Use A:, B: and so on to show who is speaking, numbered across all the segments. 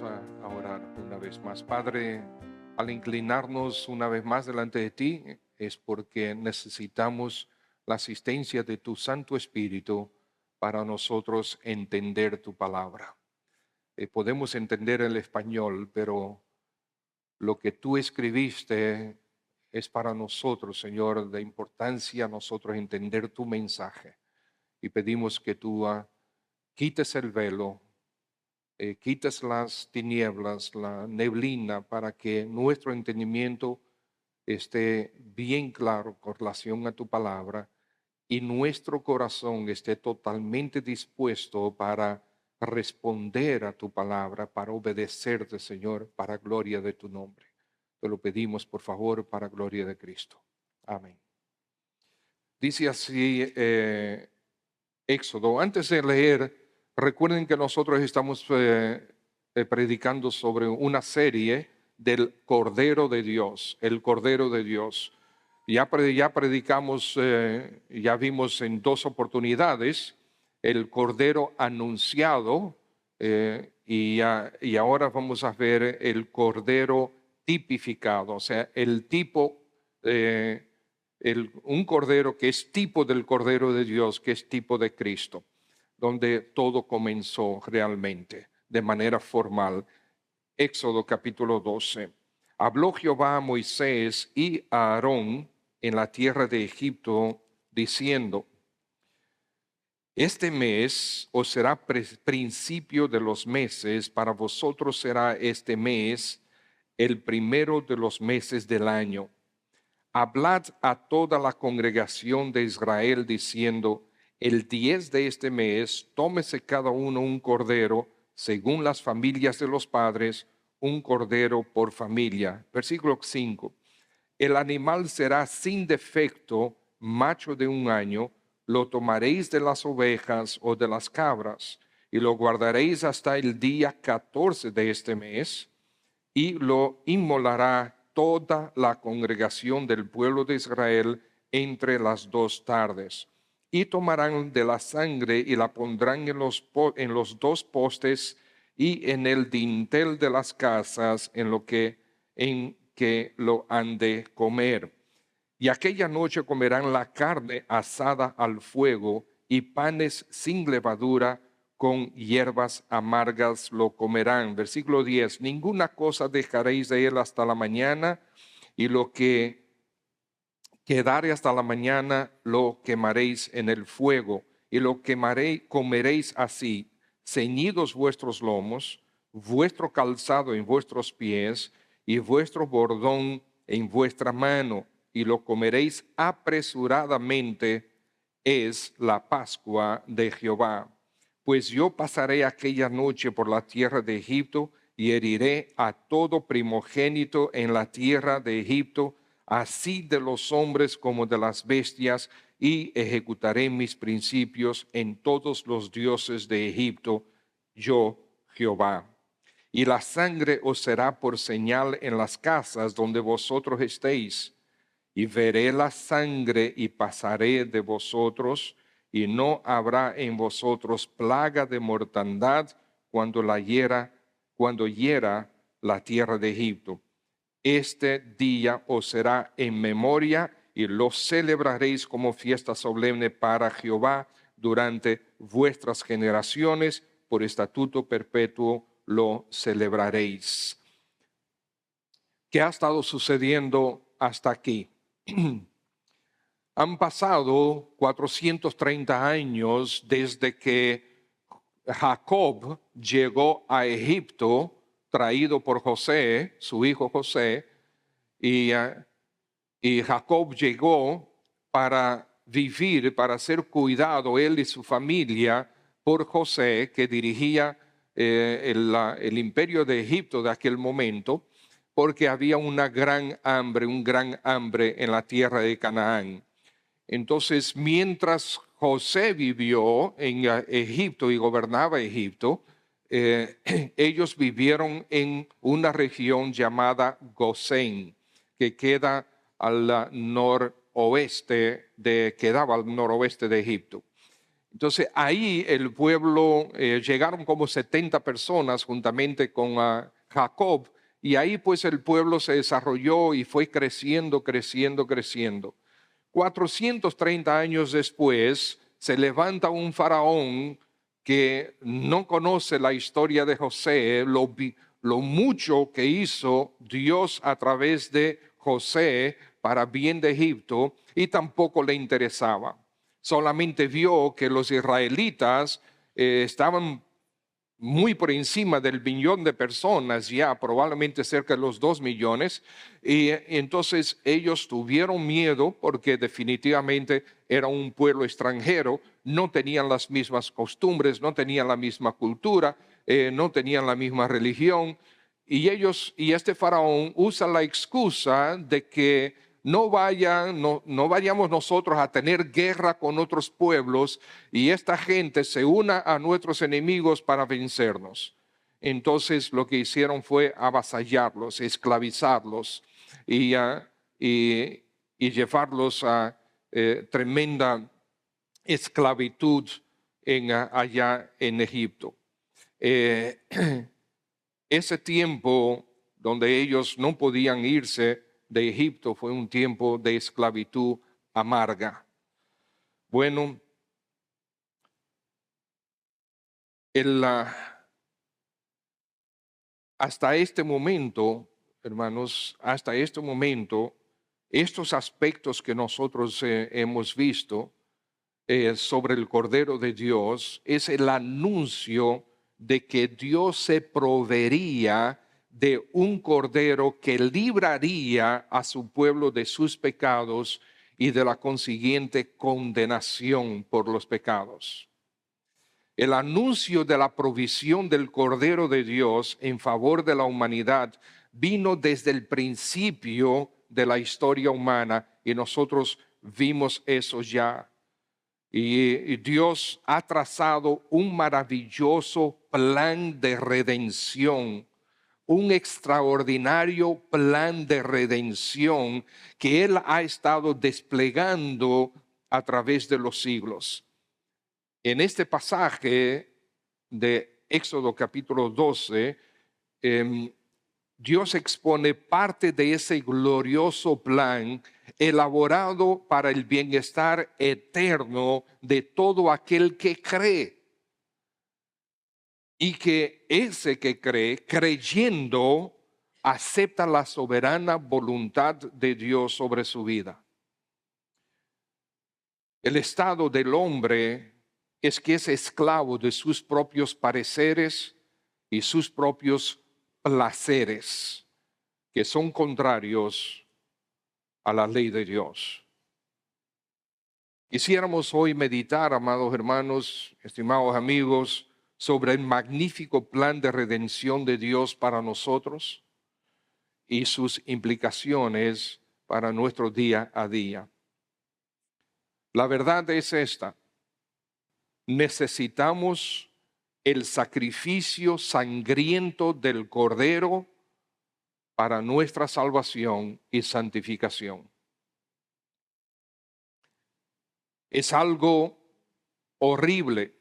A: Vamos a orar una vez más. Padre, al inclinarnos una vez más delante de ti, es porque necesitamos la asistencia de tu Santo Espíritu para nosotros entender tu palabra. Podemos entender el español, pero lo que tú escribiste es para nosotros, Señor, de importancia a nosotros entender tu mensaje. Y pedimos que tú quites el velo, quites las tinieblas, la neblina, para que nuestro entendimiento esté bien claro con relación a tu palabra y nuestro corazón esté totalmente dispuesto para responder a tu palabra, para obedecerte, Señor, para gloria de tu nombre. Te lo pedimos, por favor, para gloria de Cristo. Amén. Dice así Éxodo. Antes de leer, recuerden que nosotros estamos predicando sobre una serie del Cordero de Dios, el Cordero de Dios. Ya predicamos, ya vimos en dos oportunidades el Cordero anunciado y ahora vamos a ver el Cordero tipificado, o sea, el tipo, un Cordero que es tipo del Cordero de Dios, que es tipo de Cristo, donde todo comenzó realmente de manera formal. Éxodo capítulo 12. Habló Jehová a Moisés y a Aarón en la tierra de Egipto, diciendo: este mes os será principio de los meses, para vosotros será este mes el primero de los meses del año. Hablad a toda la congregación de Israel diciendo: el 10 de este mes tómese cada uno un cordero, según las familias de los padres, un cordero por familia. Versículo 5. El animal será sin defecto, macho de un año. Lo tomaréis de las ovejas o de las cabras, y lo guardaréis hasta el día 14 de este mes, y lo inmolará toda la congregación del pueblo de Israel entre las dos tardes. Y tomarán de la sangre y la pondrán en los dos postes y en el dintel de las casas en que lo han de comer. Y aquella noche comerán la carne asada al fuego y panes sin levadura, con hierbas amargas lo comerán. Versículo 10. Ninguna cosa dejaréis de él hasta la mañana, y lo que quedare hasta la mañana lo quemaréis en el fuego, y lo comeréis así: ceñidos vuestros lomos, vuestro calzado en vuestros pies, y vuestro bordón en vuestra mano, y lo comeréis apresuradamente. Es la Pascua de Jehová. Pues yo pasaré aquella noche por la tierra de Egipto, y heriré a todo primogénito en la tierra de Egipto, así de los hombres como de las bestias, y ejecutaré mis principios en todos los dioses de Egipto, yo Jehová. Y la sangre os será por señal en las casas donde vosotros estéis. Y veré la sangre y pasaré de vosotros, y no habrá en vosotros plaga de mortandad cuando hiera la tierra de Egipto. Este día os será en memoria, y lo celebraréis como fiesta solemne para Jehová durante vuestras generaciones. Por estatuto perpetuo lo celebraréis. ¿Qué ha estado sucediendo hasta aquí? Han pasado 430 años desde que Jacob llegó a Egipto, traído por José, su hijo José, y Jacob llegó para vivir, para ser cuidado, él y su familia, por José, que dirigía el imperio de Egipto de aquel momento, porque había un gran hambre en la tierra de Canaán. Entonces, mientras José vivió en Egipto y gobernaba Egipto, ellos vivieron en una región llamada Gosén, que quedaba al noroeste de Egipto. Entonces ahí el pueblo, llegaron como 70 personas juntamente con Jacob, y ahí pues el pueblo se desarrolló y fue creciendo, creciendo, creciendo. 430 años después se levanta un faraón que no conoce la historia de José, lo mucho que hizo Dios a través de José para bien de Egipto, y tampoco le interesaba. Solamente vio que los israelitas estaban muy por encima del millón de personas, ya probablemente cerca de los 2 millones, y entonces ellos tuvieron miedo porque definitivamente era un pueblo extranjero, no tenían las mismas costumbres, no tenían la misma cultura, no tenían la misma religión, y este faraón usa la excusa de que no vayamos nosotros a tener guerra con otros pueblos y esta gente se una a nuestros enemigos para vencernos. Entonces lo que hicieron fue avasallarlos, esclavizarlos y, y llevarlos a tremenda esclavitud allá en Egipto. Ese tiempo donde ellos no podían irse de Egipto fue un tiempo de esclavitud amarga. Bueno, hasta este momento, hermanos, hasta este momento, estos aspectos que nosotros hemos visto sobre el Cordero de Dios es el anuncio de que Dios se proveería de un Cordero que libraría a su pueblo de sus pecados y de la consiguiente condenación por los pecados. El anuncio de la provisión del Cordero de Dios en favor de la humanidad vino desde el principio de la historia humana y nosotros vimos eso ya. Y Dios ha trazado un maravilloso plan de redención, un extraordinario plan de redención que Él ha estado desplegando a través de los siglos. En este pasaje de Éxodo capítulo 12, Dios expone parte de ese glorioso plan elaborado para el bienestar eterno de todo aquel que cree. Y que ese que cree, creyendo, acepta la soberana voluntad de Dios sobre su vida. El estado del hombre es que es esclavo de sus propios pareceres y sus propios placeres, que son contrarios a la ley de Dios. Quisiéramos hoy meditar, amados hermanos, estimados amigos, sobre el magnífico plan de redención de Dios para nosotros y sus implicaciones para nuestro día a día. La verdad es esta: necesitamos el sacrificio sangriento del Cordero para nuestra salvación y santificación. Es algo horrible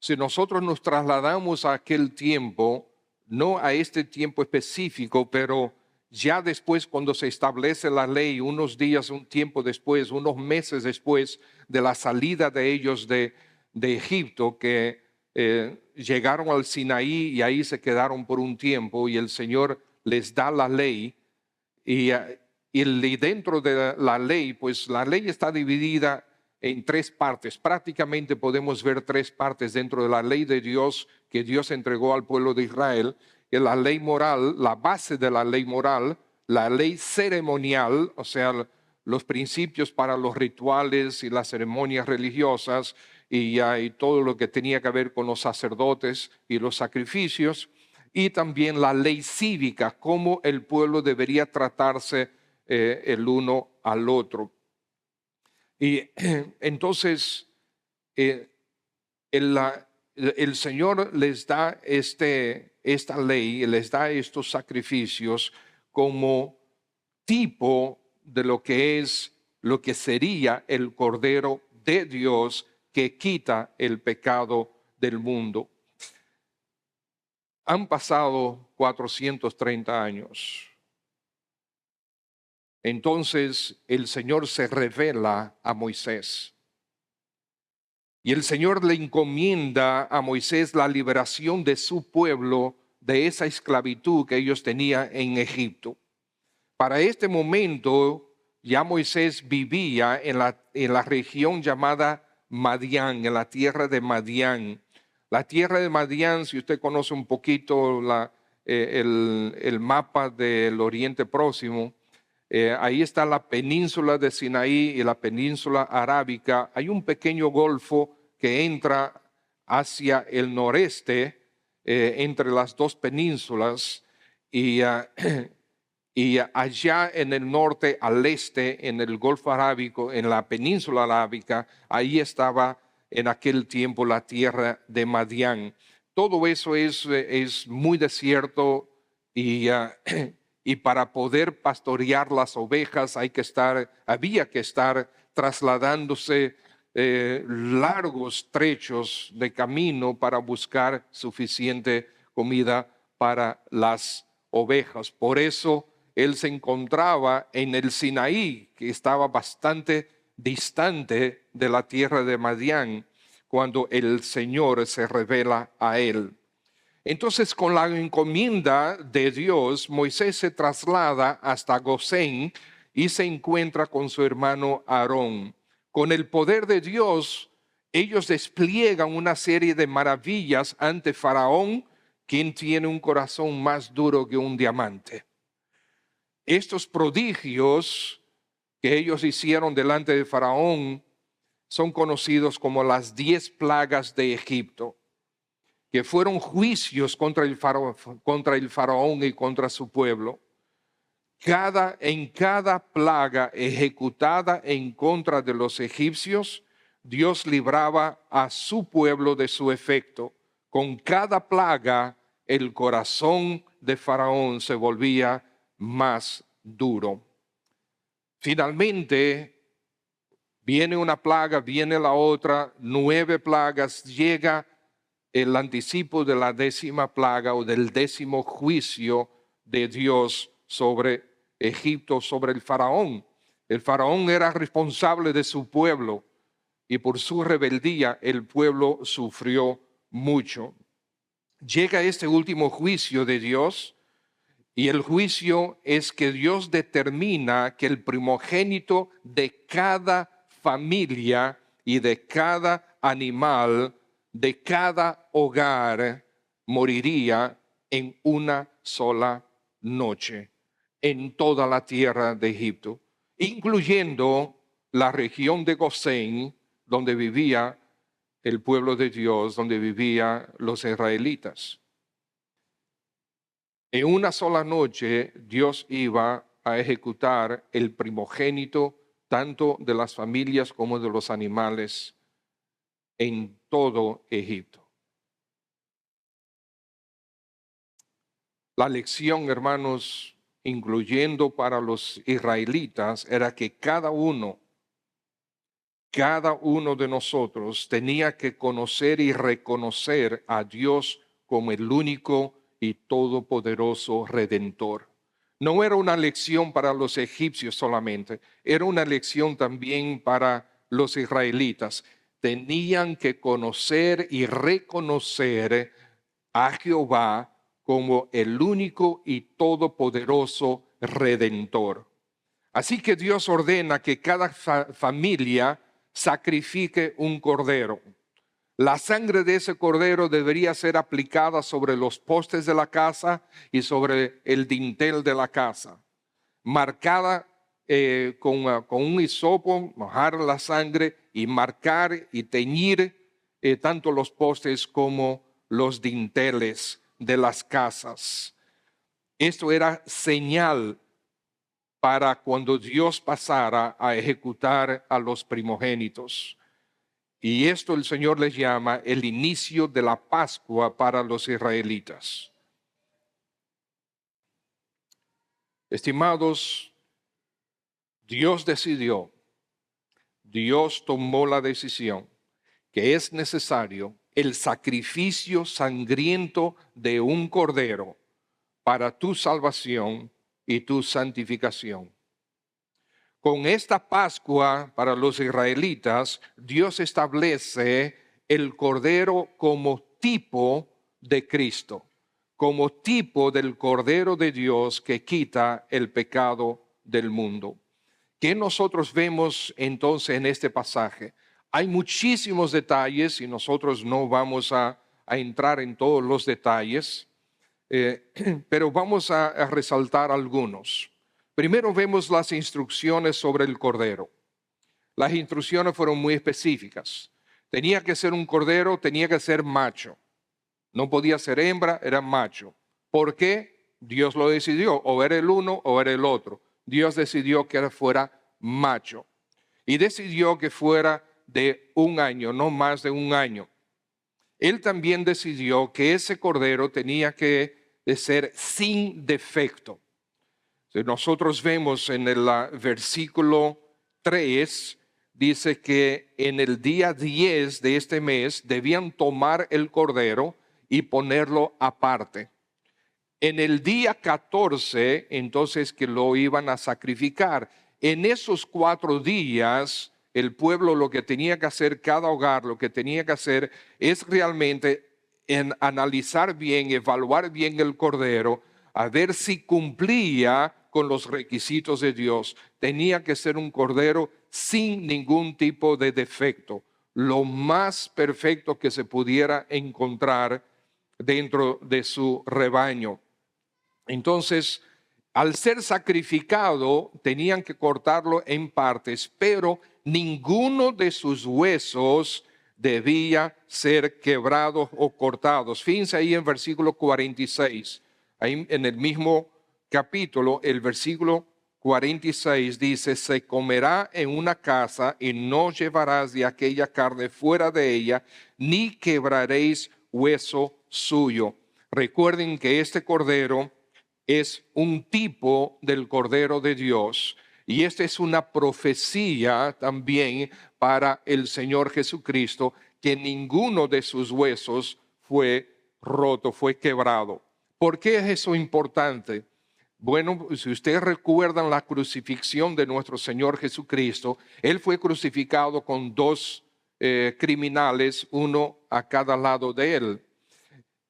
A: si nosotros nos trasladamos a aquel tiempo, no a este tiempo específico, pero ya después, cuando se establece la ley, unos días, un tiempo después, unos meses después de la salida de ellos de Egipto, que llegaron al Sinaí y ahí se quedaron por un tiempo, y el Señor les da la ley, y dentro de la ley, pues la ley está dividida en 3 partes. Prácticamente podemos ver 3 partes dentro de la ley de Dios que Dios entregó al pueblo de Israel: la ley moral, la base de la ley moral, la ley ceremonial, o sea, los principios para los rituales y las ceremonias religiosas, y todo lo que tenía que ver con los sacerdotes y los sacrificios, y también la ley cívica, cómo el pueblo debería tratarse el uno al otro. Y entonces el Señor les da esta ley, les da estos sacrificios como tipo de lo que sería el Cordero de Dios que quita el pecado del mundo. Han pasado 430 años. Entonces el Señor se revela a Moisés. Y el Señor le encomienda a Moisés la liberación de su pueblo de esa esclavitud que ellos tenían en Egipto. Para este momento ya Moisés vivía en la región llamada Madián, en la tierra de Madián. La tierra de Madián, si usted conoce un poquito el mapa del Oriente Próximo, ahí está la península de Sinaí y la península arábica. Hay un pequeño golfo que entra hacia el noreste, entre las dos penínsulas, y allá en el norte, al este, en el Golfo Arábico, en la península arábica, ahí estaba en aquel tiempo la tierra de Madián. Todo eso es muy desierto y para poder pastorear las ovejas había que estar trasladándose largos trechos de camino para buscar suficiente comida para las ovejas. Por eso él se encontraba en el Sinaí, que estaba bastante distante de la tierra de Madián, cuando el Señor se revela a él. Entonces, con la encomienda de Dios, Moisés se traslada hasta Gosén y se encuentra con su hermano Aarón. Con el poder de Dios, ellos despliegan una serie de maravillas ante Faraón, quien tiene un corazón más duro que un diamante. Estos prodigios que ellos hicieron delante de Faraón son conocidos como las 10 plagas de Egipto, que fueron juicios contra el faraón y contra su pueblo. En cada plaga ejecutada en contra de los egipcios, Dios libraba a su pueblo de su efecto. Con cada plaga, el corazón de Faraón se volvía más duro. Finalmente, viene una plaga, viene la otra, 9 plagas, llega el anticipo de la 10ª plaga o del 10º juicio de Dios sobre Egipto, sobre el faraón. El faraón era responsable de su pueblo y por su rebeldía el pueblo sufrió mucho. Llega este último juicio de Dios y el juicio es que Dios determina que el primogénito de cada familia y de cada animal, de cada hogar, moriría en una sola noche en toda la tierra de Egipto, incluyendo la región de Gosén, donde vivía el pueblo de Dios, donde vivían los israelitas. En una sola noche Dios iba a ejecutar el primogénito tanto de las familias como de los animales en todo Egipto. La lección, hermanos, incluyendo para los israelitas, era que cada uno de nosotros tenía que conocer y reconocer a Dios como el único y todopoderoso Redentor. No era una lección para los egipcios solamente, era una lección también para los israelitas. Tenían que conocer y reconocer a Jehová como el único y todopoderoso Redentor. Así que Dios ordena que cada familia sacrifique un cordero. La sangre de ese cordero debería ser aplicada sobre los postes de la casa y sobre el dintel de la casa, marcada con un hisopo, mojar la sangre y marcar y teñir tanto los postes como los dinteles de las casas. Esto era señal para cuando Dios pasara a ejecutar a los primogénitos. Y esto el Señor les llama el inicio de la Pascua para los israelitas. Estimados, Dios decidió, Dios tomó la decisión que es necesario el sacrificio sangriento de un cordero para tu salvación y tu santificación. Con esta Pascua para los israelitas, Dios establece el cordero como tipo de Cristo, como tipo del cordero de Dios que quita el pecado del mundo. ¿Qué nosotros vemos entonces en este pasaje? Hay muchísimos detalles y nosotros no vamos a entrar en todos los detalles, pero vamos a resaltar algunos. Primero vemos las instrucciones sobre el cordero. Las instrucciones fueron muy específicas. Tenía que ser un cordero, tenía que ser macho. No podía ser hembra, era macho. ¿Por qué? Dios lo decidió, o era el uno o era el otro. Dios decidió que fuera macho. Y decidió que fuera de 1 año, no más de 1 año. Él también decidió que ese cordero tenía que ser sin defecto. Nosotros vemos en el versículo 3, dice que en el día 10 de este mes debían tomar el cordero y ponerlo aparte. En el día 14, entonces que lo iban a sacrificar. En esos 4 días, el pueblo lo que tenía que hacer, cada hogar lo que tenía que hacer es realmente analizar bien, evaluar bien el cordero, a ver si cumplía con los requisitos de Dios. Tenía que ser un cordero sin ningún tipo de defecto, lo más perfecto que se pudiera encontrar dentro de su rebaño. Entonces, al ser sacrificado, tenían que cortarlo en partes, pero ninguno de sus huesos debía ser quebrados o cortados. Fíjense ahí en versículo 46, ahí en el mismo capítulo, el versículo 46 dice: se comerá en una casa y no llevarás de aquella carne fuera de ella, ni quebraréis hueso suyo. Recuerden que este cordero es un tipo del Cordero de Dios, y esta es una profecía también para el Señor Jesucristo, que ninguno de sus huesos fue roto, fue quebrado. ¿Por qué es eso importante? Bueno, si ustedes recuerdan la crucifixión de nuestro Señor Jesucristo, Él fue crucificado con 2 criminales, uno a cada lado de Él.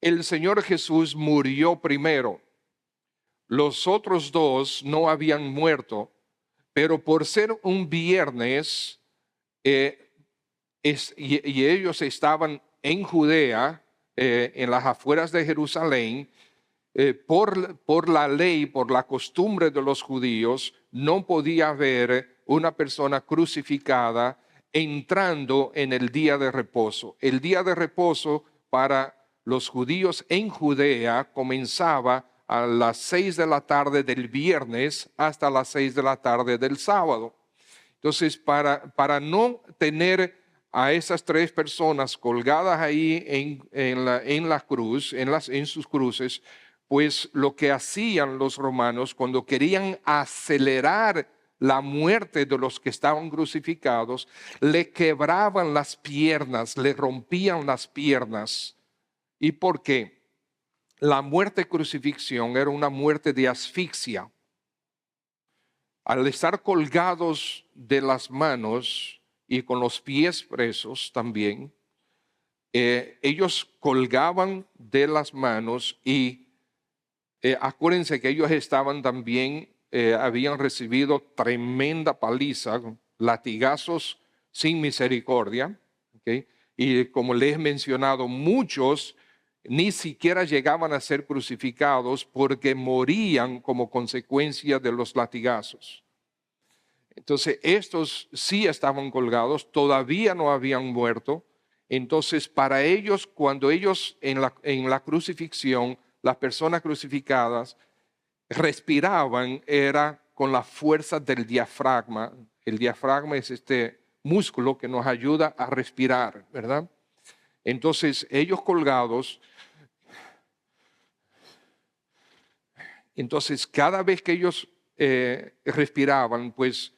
A: El Señor Jesús murió primero. Los otros 2 no habían muerto, pero por ser un viernes y ellos estaban en Judea, en las afueras de Jerusalén, por la ley, por la costumbre de los judíos, no podía haber una persona crucificada entrando en el día de reposo. El día de reposo para los judíos en Judea comenzaba a las 6 de la tarde del viernes hasta las 6 de la tarde del sábado. Entonces, para no tener a esas 3 personas colgadas ahí en la cruz, en sus cruces, pues lo que hacían los romanos cuando querían acelerar la muerte de los que estaban crucificados, le quebraban las piernas, le rompían las piernas. ¿Y por qué? La muerte de crucifixión era una muerte de asfixia. Al estar colgados de las manos y con los pies presos también, ellos colgaban de las manos y acuérdense que ellos estaban también, habían recibido tremenda paliza, latigazos sin misericordia, ¿okay? Y como les he mencionado, muchos ni siquiera llegaban a ser crucificados porque morían como consecuencia de los latigazos. Entonces, estos sí estaban colgados, todavía no habían muerto. Entonces, para ellos, cuando ellos en la crucifixión, las personas crucificadas respiraban, era con la fuerza del diafragma. El diafragma es este músculo que nos ayuda a respirar, ¿verdad? Entonces, ellos colgados, entonces cada vez que ellos respiraban, pues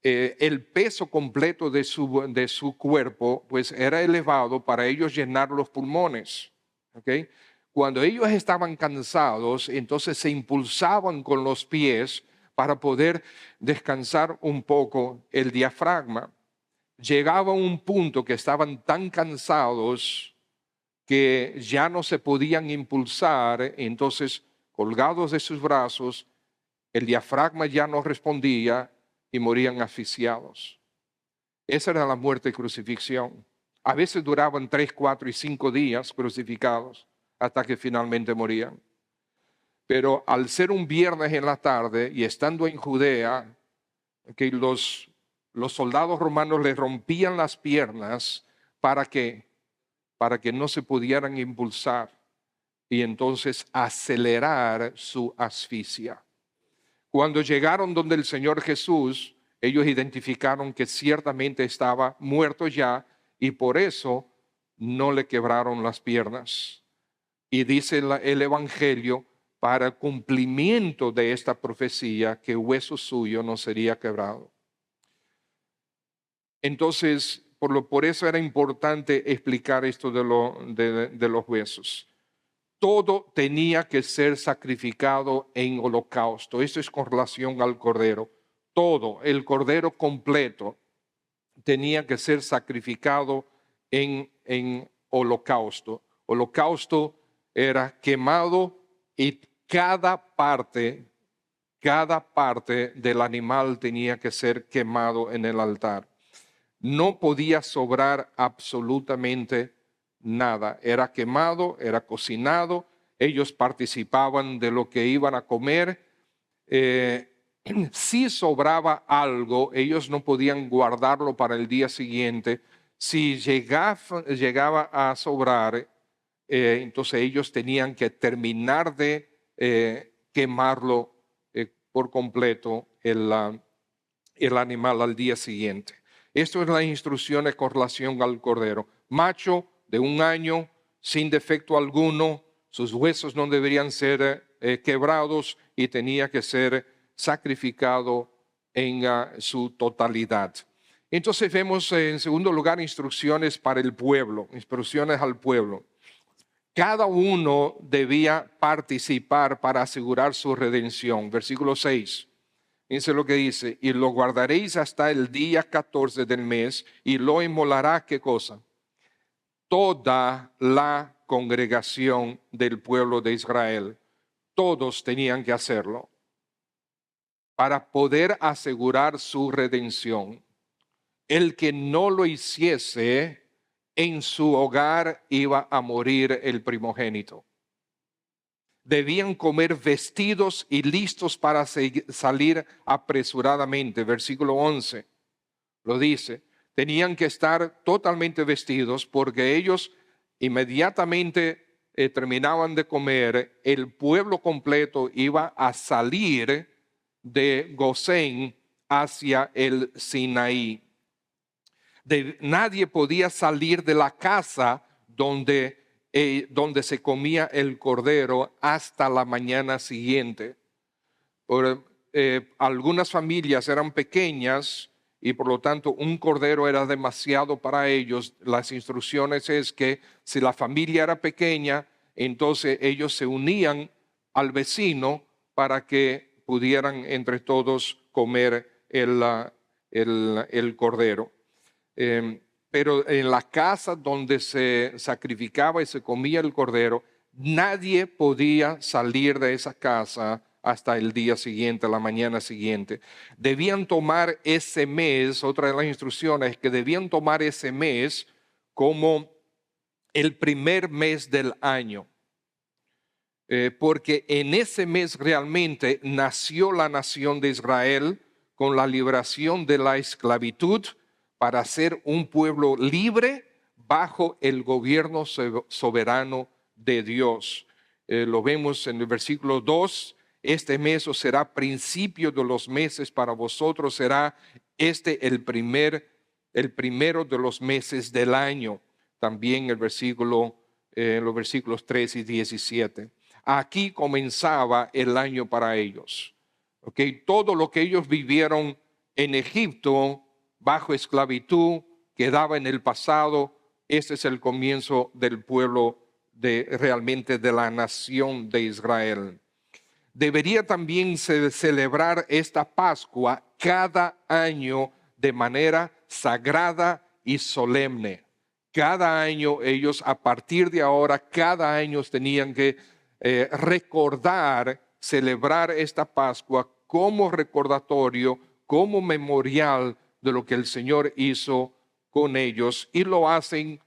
A: el peso completo de su cuerpo pues era elevado para ellos llenar los pulmones. ¿Okay? Cuando ellos estaban cansados, entonces se impulsaban con los pies para poder descansar un poco el diafragma. Llegaba un punto que estaban tan cansados que ya no se podían impulsar, entonces colgados de sus brazos, el diafragma ya no respondía y morían asfixiados. Esa era la muerte y crucifixión. A veces duraban 3, 4 y 5 días crucificados hasta que finalmente morían. Pero al ser un viernes en la tarde y estando en Judea, que los soldados romanos les rompían las piernas para que no se pudieran impulsar y entonces acelerar su asfixia. Cuando llegaron donde el Señor Jesús, ellos identificaron que ciertamente estaba muerto ya y por eso no le quebraron las piernas. Y dice el Evangelio, para el cumplimiento de esta profecía, que hueso suyo no sería quebrado. Entonces, por eso era importante explicar esto de los huesos. Todo tenía que ser sacrificado en holocausto. Esto es con relación al cordero. Todo, el cordero completo, tenía que ser sacrificado en holocausto. Holocausto era quemado y cada parte del animal tenía que ser quemado en el altar. No podía sobrar absolutamente nada. Era quemado, era cocinado, ellos participaban de lo que iban a comer. Si sobraba algo, ellos no podían guardarlo para el día siguiente. Si llegaba a sobrar, entonces ellos tenían que terminar de quemarlo por completo el animal al día siguiente. Esto es las instrucciones con relación al cordero. Macho de 1 año, sin defecto alguno, sus huesos no deberían ser quebrados y tenía que ser sacrificado en su totalidad. Entonces vemos en segundo lugar instrucciones para el pueblo, instrucciones al pueblo. Cada uno debía participar para asegurar su redención. Versículo 6. Dice lo que dice, y lo guardaréis hasta el día 14 del mes y lo inmolará, ¿qué cosa? Toda la congregación del pueblo de Israel. Todos tenían que hacerlo para poder asegurar su redención. El que no lo hiciese, en su hogar iba a morir el primogénito. Debían comer vestidos y listos para salir apresuradamente. Versículo 11 lo dice. Tenían que estar totalmente vestidos porque ellos inmediatamente terminaban de comer. El pueblo completo iba a salir de Gosén hacia el Sinaí. Nadie podía salir de la casa donde se comía el cordero hasta la mañana siguiente. Algunas familias eran pequeñas y por lo tanto un cordero era demasiado para ellos. Las instrucciones es que si la familia era pequeña, entonces ellos se unían al vecino para que pudieran entre todos comer el cordero. Pero en la casa donde se sacrificaba y se comía el cordero, nadie podía salir de esa casa hasta el día siguiente, la mañana siguiente. Debían tomar ese mes, otra de las instrucciones es que debían tomar ese mes como el primer mes del año. Porque en ese mes realmente nació la nación de Israel con la liberación de la esclavitud, para ser un pueblo libre bajo el gobierno soberano de Dios. Lo vemos en el versículo 2, este mes os será principio de los meses para vosotros, será el primero de los meses del año. También los versículos 3 y 17. Aquí comenzaba el año para ellos. Okay, todo lo que ellos vivieron en Egipto, bajo esclavitud, quedaba en el pasado. Este es el comienzo del pueblo realmente de la nación de Israel. Debería también celebrar esta Pascua cada año de manera sagrada y solemne. Cada año ellos, a partir de ahora, cada año tenían que recordar, celebrar esta Pascua como recordatorio, como memorial de lo que el Señor hizo con ellos, y lo hacen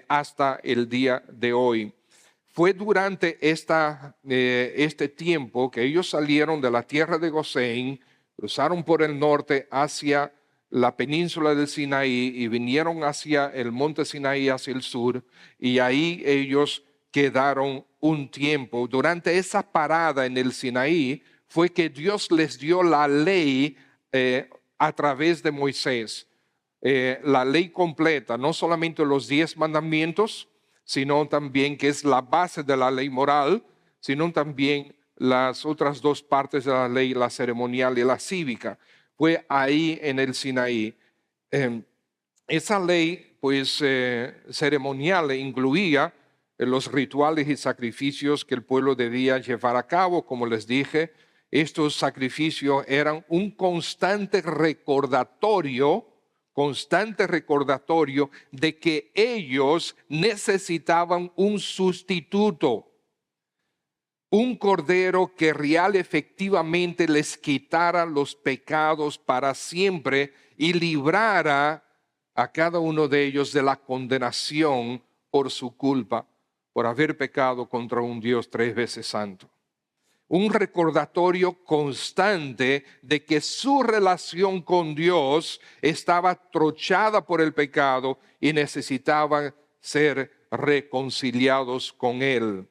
A: hasta el día de hoy. Fue durante este tiempo que ellos salieron de la tierra de Gosén, cruzaron por el norte hacia la península del Sinaí y vinieron hacia el monte Sinaí, hacia el sur, y ahí ellos quedaron un tiempo. Durante esa parada en el Sinaí fue que Dios les dio la ley a través de Moisés. La ley completa, no solamente los 10 mandamientos, sino también, que es la base de la ley moral, sino también las otras 2 partes de la ley, la ceremonial y la cívica. Fue ahí en el Sinaí. Esa ley, pues, ceremonial incluía los rituales y sacrificios que el pueblo debía llevar a cabo. Como les dije, estos sacrificios eran un constante recordatorio de que ellos necesitaban un sustituto, un cordero que real efectivamente les quitara los pecados para siempre y librara a cada uno de ellos de la condenación por su culpa, por haber pecado contra un Dios 3 veces santo. Un recordatorio constante de que su relación con Dios estaba trochada por el pecado y necesitaban ser reconciliados con Él.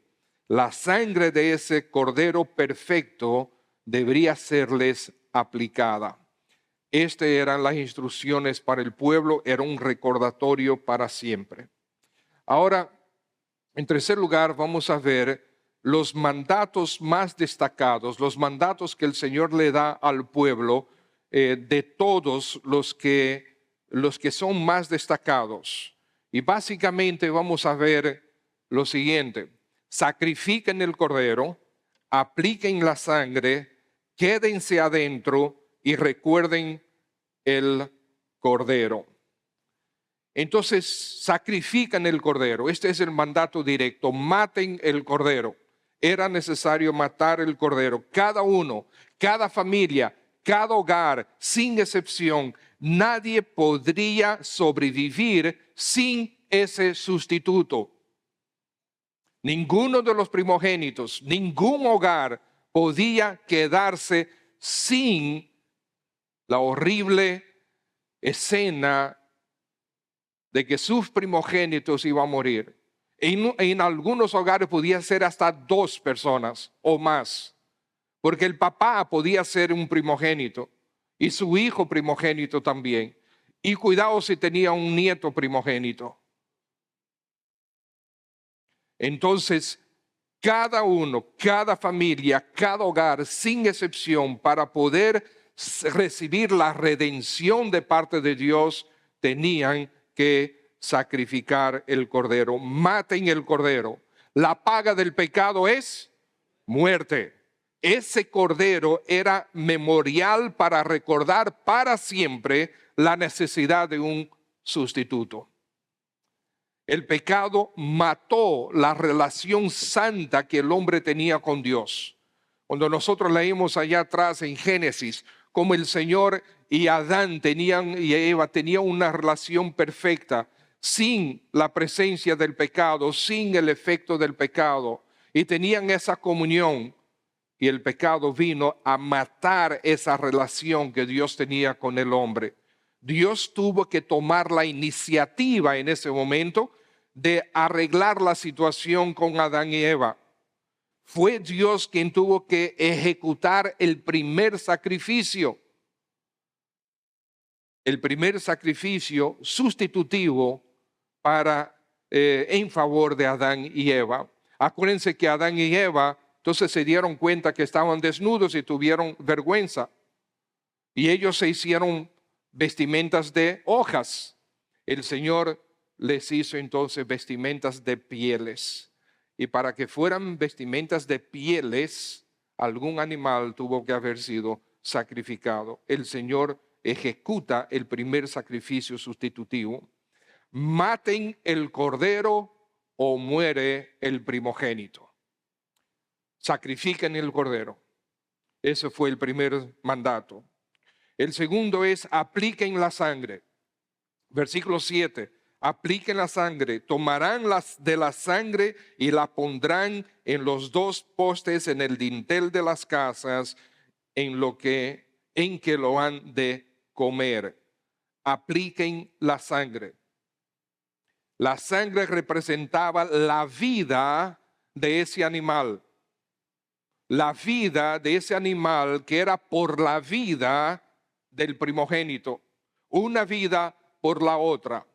A: La sangre de ese Cordero perfecto debería serles aplicada. Estas eran las instrucciones para el pueblo, era un recordatorio para siempre. Ahora, en tercer lugar, vamos a ver los mandatos más destacados, los mandatos que el Señor le da al pueblo, de todos los que son más destacados. Y básicamente vamos a ver lo siguiente: sacrifiquen el cordero, apliquen la sangre, quédense adentro y recuerden el cordero. Entonces sacrifican el cordero. Este es el mandato directo: maten el cordero. Era necesario matar el cordero. Cada uno, cada familia, cada hogar, sin excepción. Nadie podría sobrevivir sin ese sustituto. Ninguno de los primogénitos, ningún hogar podía quedarse sin la horrible escena de que sus primogénitos iban a morir. En algunos hogares podía ser hasta 2 personas o más, porque el papá podía ser un primogénito y su hijo primogénito también. Y cuidado si tenía un nieto primogénito. Entonces, cada uno, cada familia, cada hogar, sin excepción, para poder recibir la redención de parte de Dios, tenían que sacrificar el cordero. Maten el cordero. La paga del pecado es muerte. Ese cordero era memorial para recordar para siempre la necesidad de un sustituto. El pecado mató la relación santa que el hombre tenía con Dios. Cuando nosotros leímos allá atrás en Génesis, como el Señor y Adán y Eva tenían una relación perfecta, sin la presencia del pecado, sin el efecto del pecado, y tenían esa comunión, y el pecado vino a matar esa relación que Dios tenía con el hombre. Dios tuvo que tomar la iniciativa en ese momento de arreglar la situación con Adán y Eva. Fue Dios quien tuvo que ejecutar el primer sacrificio sustitutivo en favor de Adán y Eva. Acuérdense que Adán y Eva entonces se dieron cuenta que estaban desnudos y tuvieron vergüenza. Y ellos se hicieron vestimentas de hojas. El Señor les hizo entonces vestimentas de pieles. Y para que fueran vestimentas de pieles, algún animal tuvo que haber sido sacrificado. El Señor ejecuta el primer sacrificio sustitutivo. Maten el cordero o muere el primogénito. Sacrifiquen el cordero. Ese fue el primer mandato. El segundo es apliquen la sangre. Versículo 7. Apliquen la sangre, tomarán de la sangre y la pondrán en los dos postes en el dintel de las casas en que lo han de comer. Apliquen la sangre. La sangre representaba la vida de ese animal. La vida de ese animal que era por la vida del primogénito. Una vida por la otra.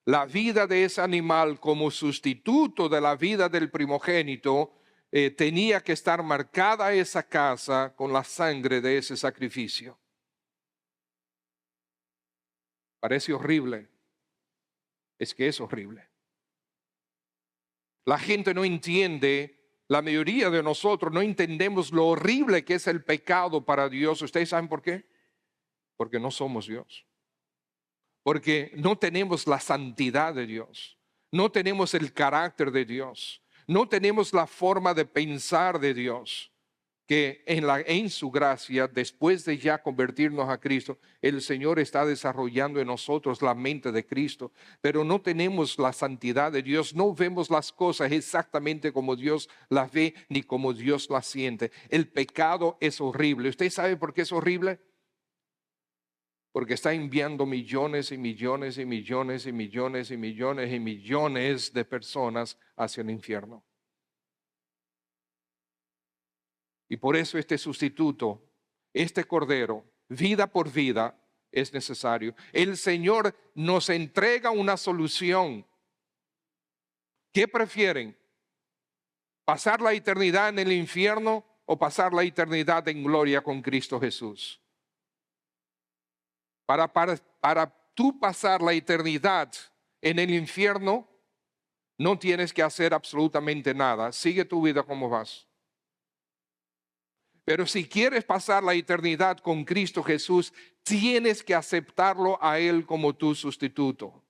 A: La vida de ese animal como sustituto de la vida del primogénito tenía que estar marcada esa casa con la sangre de ese sacrificio. Parece horrible. Es que es horrible. La gente no entiende, la mayoría de nosotros no entendemos lo horrible que es el pecado para Dios. ¿Ustedes saben por qué? Porque no somos Dios. Porque no tenemos la santidad de Dios, no tenemos el carácter de Dios, no tenemos la forma de pensar de Dios, que en su gracia, después de ya convertirnos a Cristo, el Señor está desarrollando en nosotros la mente de Cristo, pero no tenemos la santidad de Dios, no vemos las cosas exactamente como Dios las ve, ni como Dios las siente. El pecado es horrible. ¿Usted sabe por qué es horrible? Porque está enviando millones y millones y millones y millones y millones y millones de personas hacia el infierno. Y por eso este sustituto, este cordero, vida por vida, es necesario. El Señor nos entrega una solución. ¿Qué prefieren? ¿Pasar la eternidad en el infierno o pasar la eternidad en gloria con Cristo Jesús? Para tú pasar la eternidad en el infierno, no tienes que hacer absolutamente nada. Sigue tu vida como vas. Pero si quieres pasar la eternidad con Cristo Jesús, tienes que aceptarlo a Él como tu sustituto.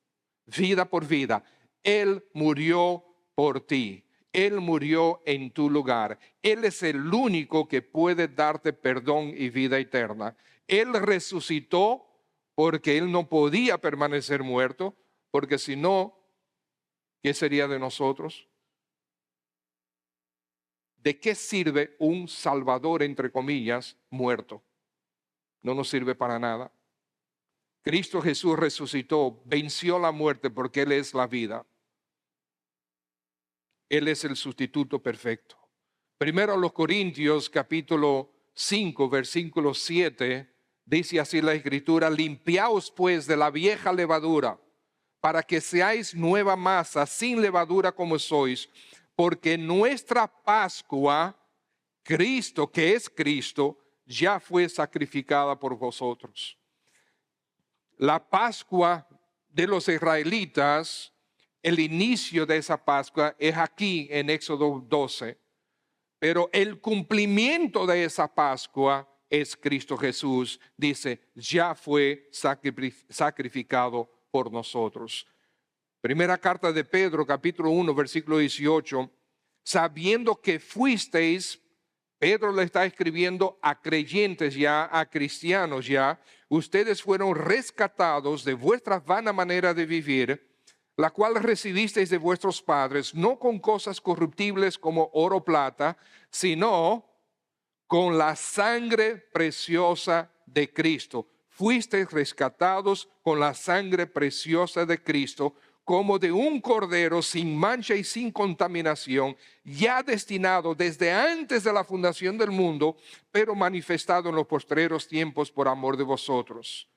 A: Vida por vida. Él murió por ti. Él murió en tu lugar. Él es el único que puede darte perdón y vida eterna. Él resucitó porque Él no podía permanecer muerto, porque si no, ¿qué sería de nosotros? ¿De qué sirve un salvador, entre comillas, muerto? No nos sirve para nada. Cristo Jesús resucitó, venció la muerte porque Él es la vida. Él es el sustituto perfecto. Primero a los Corintios capítulo 5, versículo 7, dice así la Escritura: limpiaos pues de la vieja levadura, para que seáis nueva masa, sin levadura como sois, porque nuestra Pascua, Cristo, que es Cristo, ya fue sacrificada por vosotros. La Pascua de los israelitas, el inicio de esa Pascua es aquí en Éxodo 12, pero el cumplimiento de esa Pascua es Cristo Jesús. Dice, ya fue sacrificado por nosotros. Primera carta de Pedro, capítulo 1, versículo 18, sabiendo que fuisteis, Pedro le está escribiendo a creyentes ya, a cristianos ya, ustedes fueron rescatados de vuestra vana manera de vivir, la cual recibisteis de vuestros padres, no con cosas corruptibles como oro o plata, sino con la sangre preciosa de Cristo. Fuisteis rescatados con la sangre preciosa de Cristo, como de un cordero sin mancha y sin contaminación, ya destinado desde antes de la fundación del mundo, pero manifestado en los postreros tiempos por amor de vosotros.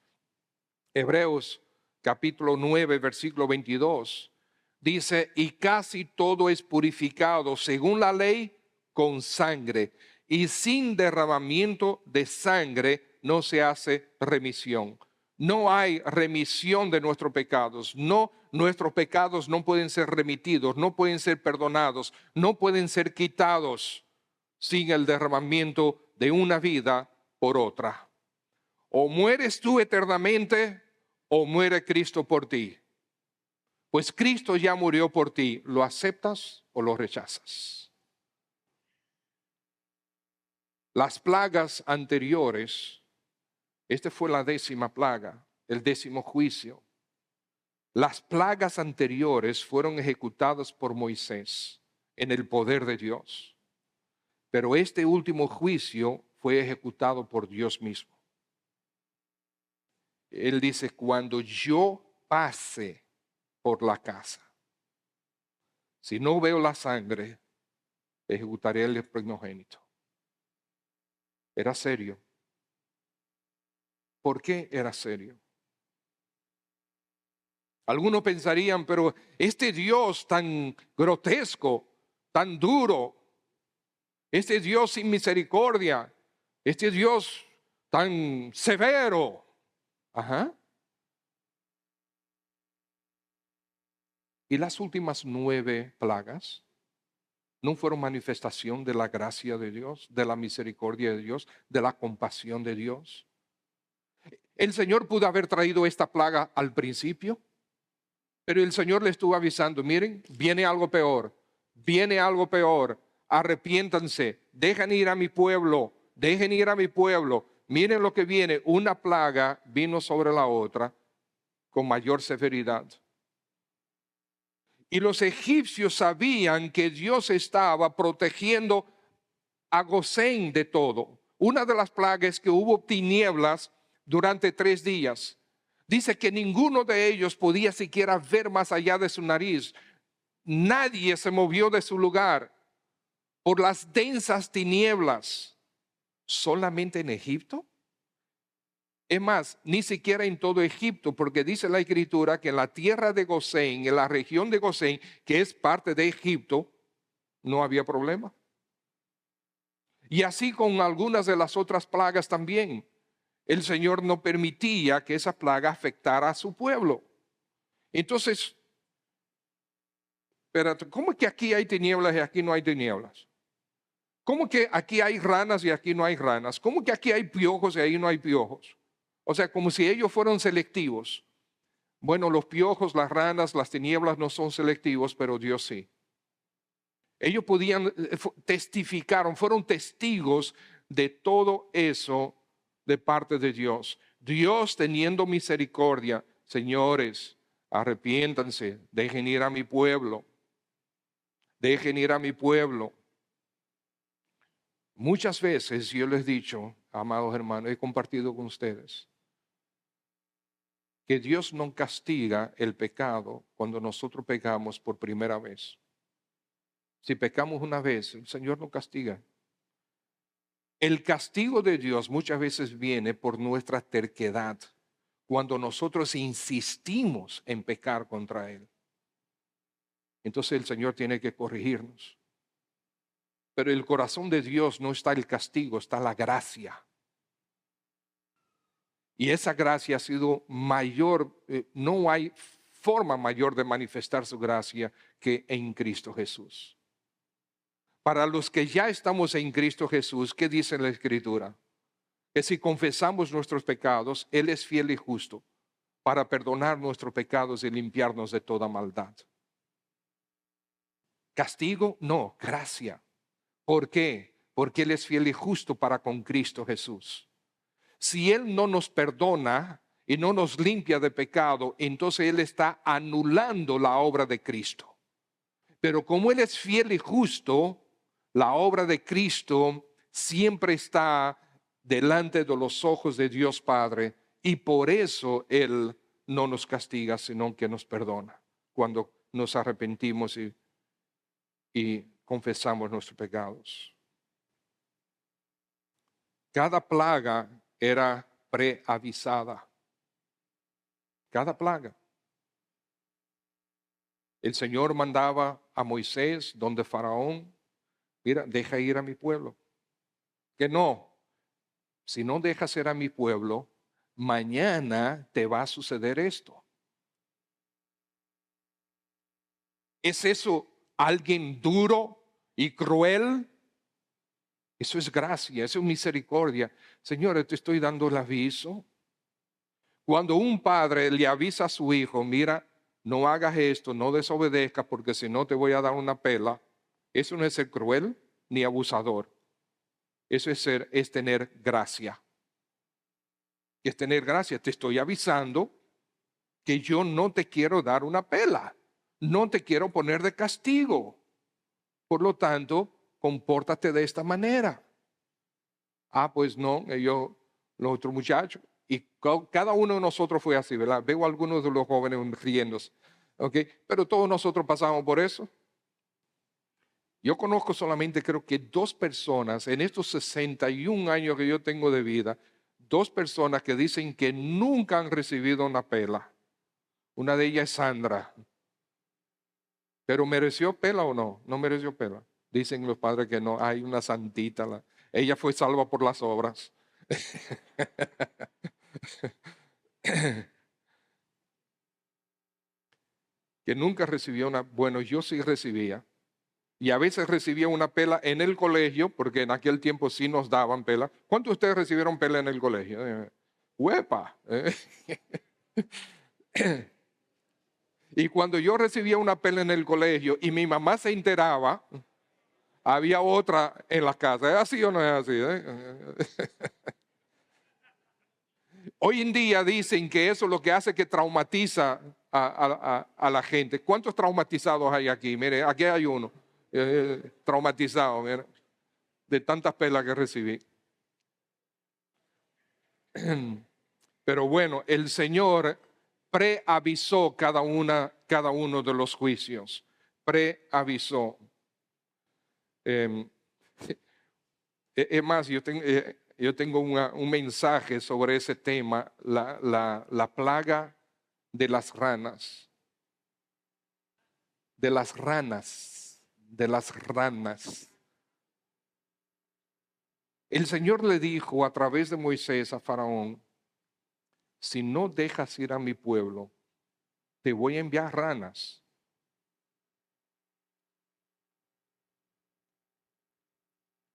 A: Hebreos capítulo 9, versículo 22, dice, y casi todo es purificado según la ley con sangre, y sin derramamiento de sangre no se hace remisión. No hay remisión de nuestros pecados. No, nuestros pecados no pueden ser remitidos, no pueden ser perdonados, no pueden ser quitados sin el derramamiento de una vida por otra. O mueres tú eternamente o muere Cristo por ti. Pues Cristo ya murió por ti. ¿Lo aceptas o lo rechazas? Las plagas anteriores, esta fue la 10ª plaga, el 10º juicio. Las plagas anteriores fueron ejecutadas por Moisés en el poder de Dios. Pero este último juicio fue ejecutado por Dios mismo. Él dice, cuando yo pase por la casa, si no veo la sangre, ejecutaré el primogénito. Era serio. ¿Por qué era serio? Algunos pensarían, pero este Dios tan grotesco, tan duro, este Dios sin misericordia, este Dios tan severo. Ajá. ¿Y las últimas 9 plagas no fueron manifestación de la gracia de Dios, de la misericordia de Dios, de la compasión de Dios? El Señor pudo haber traído esta plaga al principio, pero el Señor le estuvo avisando, miren, viene algo peor, arrepiéntanse, dejen ir a mi pueblo, miren lo que viene. Una plaga vino sobre la otra con mayor severidad. Y los egipcios sabían que Dios estaba protegiendo a Gosén de todo. Una de las plagas es que hubo tinieblas durante 3 días. Dice que ninguno de ellos podía siquiera ver más allá de su nariz. Nadie se movió de su lugar por las densas tinieblas. ¿Solamente en Egipto? Es más, ni siquiera en todo Egipto, porque dice la Escritura que en la tierra de Gosén, en la región de Gosén, que es parte de Egipto, no había problema. Y así con algunas de las otras plagas también. El Señor no permitía que esa plaga afectara a su pueblo. Entonces, espérate, ¿cómo es que aquí hay tinieblas y aquí no hay tinieblas? ¿Cómo que aquí hay ranas y aquí no hay ranas? ¿Cómo que aquí hay piojos y ahí no hay piojos? O sea, como si ellos fueron selectivos. Bueno, los piojos, las ranas, las tinieblas no son selectivos, pero Dios sí. Ellos testificaron, fueron testigos de todo eso de parte de Dios. Dios teniendo misericordia, señores, arrepiéntanse, dejen ir a mi pueblo. Dejen ir a mi pueblo. Muchas veces yo les he dicho, amados hermanos, he compartido con ustedes, que Dios no castiga el pecado cuando nosotros pecamos por primera vez. Si pecamos una vez, el Señor no castiga. El castigo de Dios muchas veces viene por nuestra terquedad, cuando nosotros insistimos en pecar contra Él. Entonces el Señor tiene que corregirnos. Pero en el corazón de Dios no está el castigo, está la gracia. Y esa gracia ha sido mayor, no hay forma mayor de manifestar su gracia que en Cristo Jesús. Para los que ya estamos en Cristo Jesús, ¿qué dice la Escritura? Que si confesamos nuestros pecados, Él es fiel y justo para perdonar nuestros pecados y limpiarnos de toda maldad. ¿Castigo? No, gracia. ¿Por qué? Porque Él es fiel y justo para con Cristo Jesús. Si Él no nos perdona y no nos limpia de pecado, entonces Él está anulando la obra de Cristo. Pero como Él es fiel y justo, la obra de Cristo siempre está delante de los ojos de Dios Padre, y por eso Él no nos castiga, sino que nos perdona cuando nos arrepentimos y confesamos nuestros pecados. Cada plaga era preavisada. Cada plaga. El Señor mandaba a Moisés donde Faraón, mira, deja ir a mi pueblo. Que no. si no dejas ser a mi pueblo, mañana te va a suceder esto. ¿Es eso alguien duro y cruel? Eso es gracia, eso es misericordia. Señores, te estoy dando el aviso. Cuando un padre le avisa a su hijo, mira, no hagas esto, no desobedezcas porque si no te voy a dar una pela, eso no es ser cruel ni abusador. Eso es tener gracia. Es tener gracia. Te estoy avisando que yo no te quiero dar una pela. No te quiero poner de castigo. Por lo tanto, compórtate de esta manera. Ah, pues no, los otros muchachos. Y cada uno de nosotros fue así, ¿verdad? Veo a algunos de los jóvenes riéndose. ¿Ok? Pero todos nosotros pasamos por eso. Yo conozco solamente creo que 2 personas en estos 61 años que yo tengo de vida, 2 personas que dicen que nunca han recibido una pela. Una de ellas es Sandra. ¿Pero mereció pela o no? No mereció pela. Dicen los padres que no, hay una santita. Ella fue salva por las obras. Que nunca recibió una, bueno, yo sí recibía. Y a veces recibía una pela en el colegio, porque en aquel tiempo sí nos daban pela. ¿Cuántos de ustedes recibieron pela en el colegio? ¡Huepa! Y cuando yo recibía una pela en el colegio y mi mamá se enteraba, había otra en la casa. ¿Es así o no es así? Hoy en día dicen que eso es lo que hace que traumatiza a la gente. ¿Cuántos traumatizados hay aquí? Mire, aquí hay uno traumatizado, mire, de tantas pelas que recibí. Pero bueno, el Señor preavisó cada uno de los juicios. Preavisó. Es más, yo tengo un mensaje sobre ese tema, la plaga de las ranas. De las ranas. El Señor le dijo a través de Moisés a Faraón, si no dejas ir a mi pueblo, te voy a enviar ranas.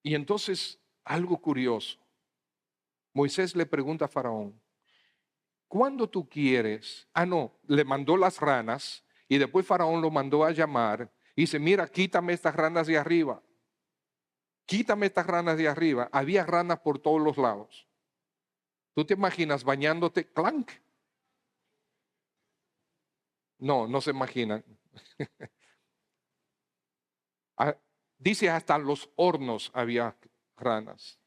A: Y entonces, algo curioso, Moisés le pregunta a Faraón, ¿cuándo tú quieres? Ah, no, le mandó las ranas y después Faraón lo mandó a llamar y dice, mira, quítame estas ranas de arriba. Quítame estas ranas de arriba. Había ranas por todos los lados. ¿Tú te imaginas bañándote? ¡Clank! No, no se imaginan. Dice hasta en los hornos había ranas.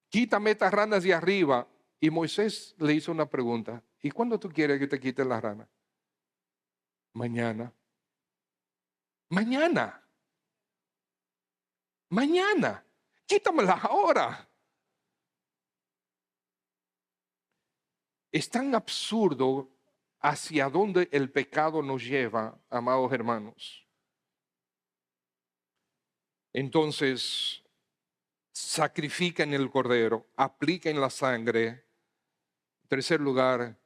A: Quítame estas ranas de arriba. Y Moisés le hizo una pregunta. ¿Y cuándo tú quieres que te quiten las ranas? Mañana. Mañana. Mañana. Quítamelas ahora. Es tan absurdo hacia dónde el pecado nos lleva, amados hermanos. Entonces, sacrifiquen el cordero, apliquen la sangre. En tercer lugar,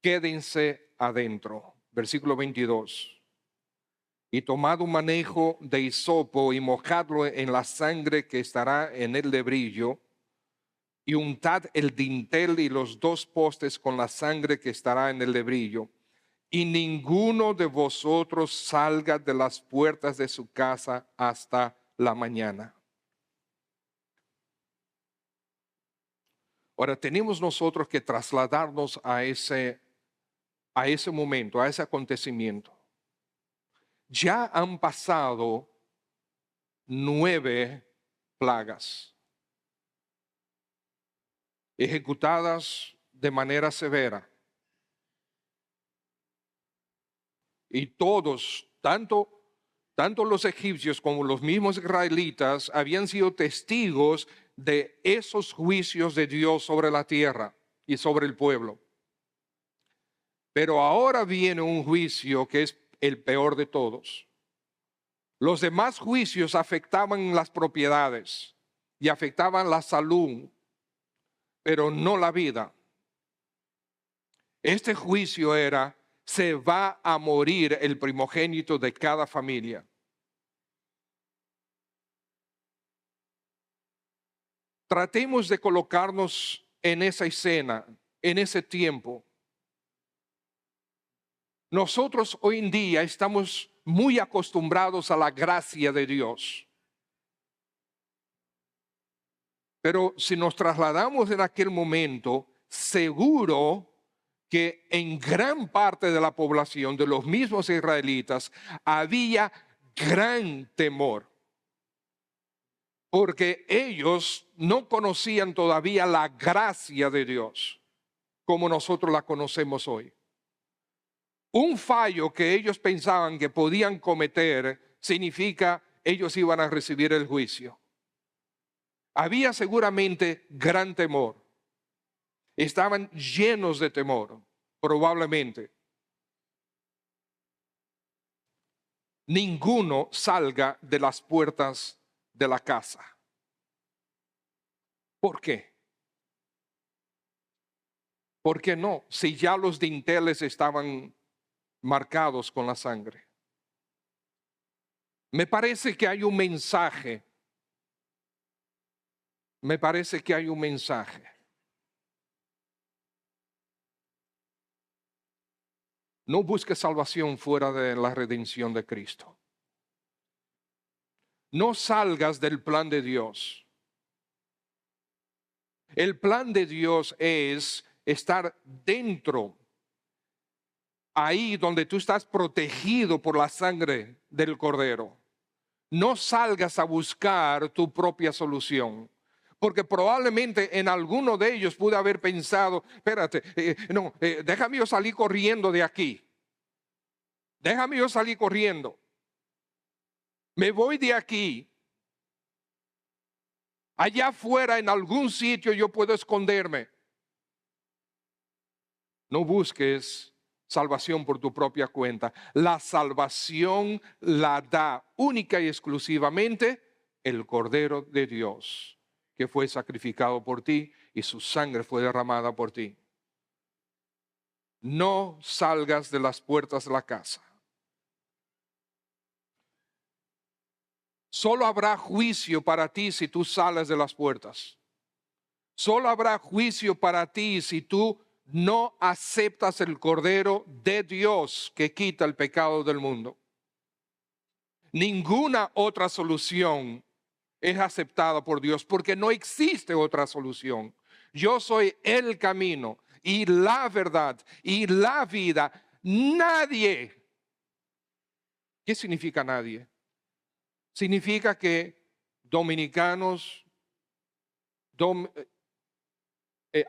A: quédense adentro. Versículo 22. Y tomad un manejo de hisopo y mojadlo en la sangre que estará en el lebrillo, y untad el dintel y los 2 postes con la sangre que estará en el lebrillo. Y ninguno de vosotros salga de las puertas de su casa hasta la mañana. Ahora tenemos nosotros que trasladarnos a ese momento, a ese acontecimiento. Ya han pasado 9 plagas ejecutadas de manera severa. Y todos, tanto los egipcios como los mismos israelitas, habían sido testigos de esos juicios de Dios sobre la tierra y sobre el pueblo. Pero ahora viene un juicio que es el peor de todos. Los demás juicios afectaban las propiedades, y afectaban la salud, pero no la vida. Este juicio era: se va a morir el primogénito de cada familia. Tratemos de colocarnos en esa escena, en ese tiempo. Nosotros hoy en día estamos muy acostumbrados a la gracia de Dios. Pero si nos trasladamos en aquel momento, seguro que en gran parte de la población, de los mismos israelitas, había gran temor. Porque ellos no conocían todavía la gracia de Dios como nosotros la conocemos hoy. Un fallo que ellos pensaban que podían cometer significa ellos iban a recibir el juicio. Había seguramente gran temor. Estaban llenos de temor, probablemente. Ninguno salga de las puertas de la casa. ¿Por qué? ¿Por qué no? Si ya los dinteles estaban marcados con la sangre. Me parece que hay un mensaje. Me parece que hay un mensaje. No busques salvación fuera de la redención de Cristo. No salgas del plan de Dios. El plan de Dios es estar dentro, ahí donde tú estás protegido por la sangre del Cordero. No salgas a buscar tu propia solución. Porque probablemente en alguno de ellos pude haber pensado: espérate, déjame yo salir corriendo de aquí. Déjame yo salir corriendo. Me voy de aquí. Allá afuera en algún sitio yo puedo esconderme. No busques salvación por tu propia cuenta. La salvación la da única y exclusivamente el Cordero de Dios, que fue sacrificado por ti y su sangre fue derramada por ti. No salgas de las puertas de la casa. Solo habrá juicio para ti si tú sales de las puertas. Solo habrá juicio para ti si tú no aceptas el Cordero de Dios que quita el pecado del mundo. Ninguna otra solución es aceptada por Dios, porque no existe otra solución. Yo soy el camino y la verdad y la vida. Nadie. ¿Qué significa nadie? Significa que dominicanos,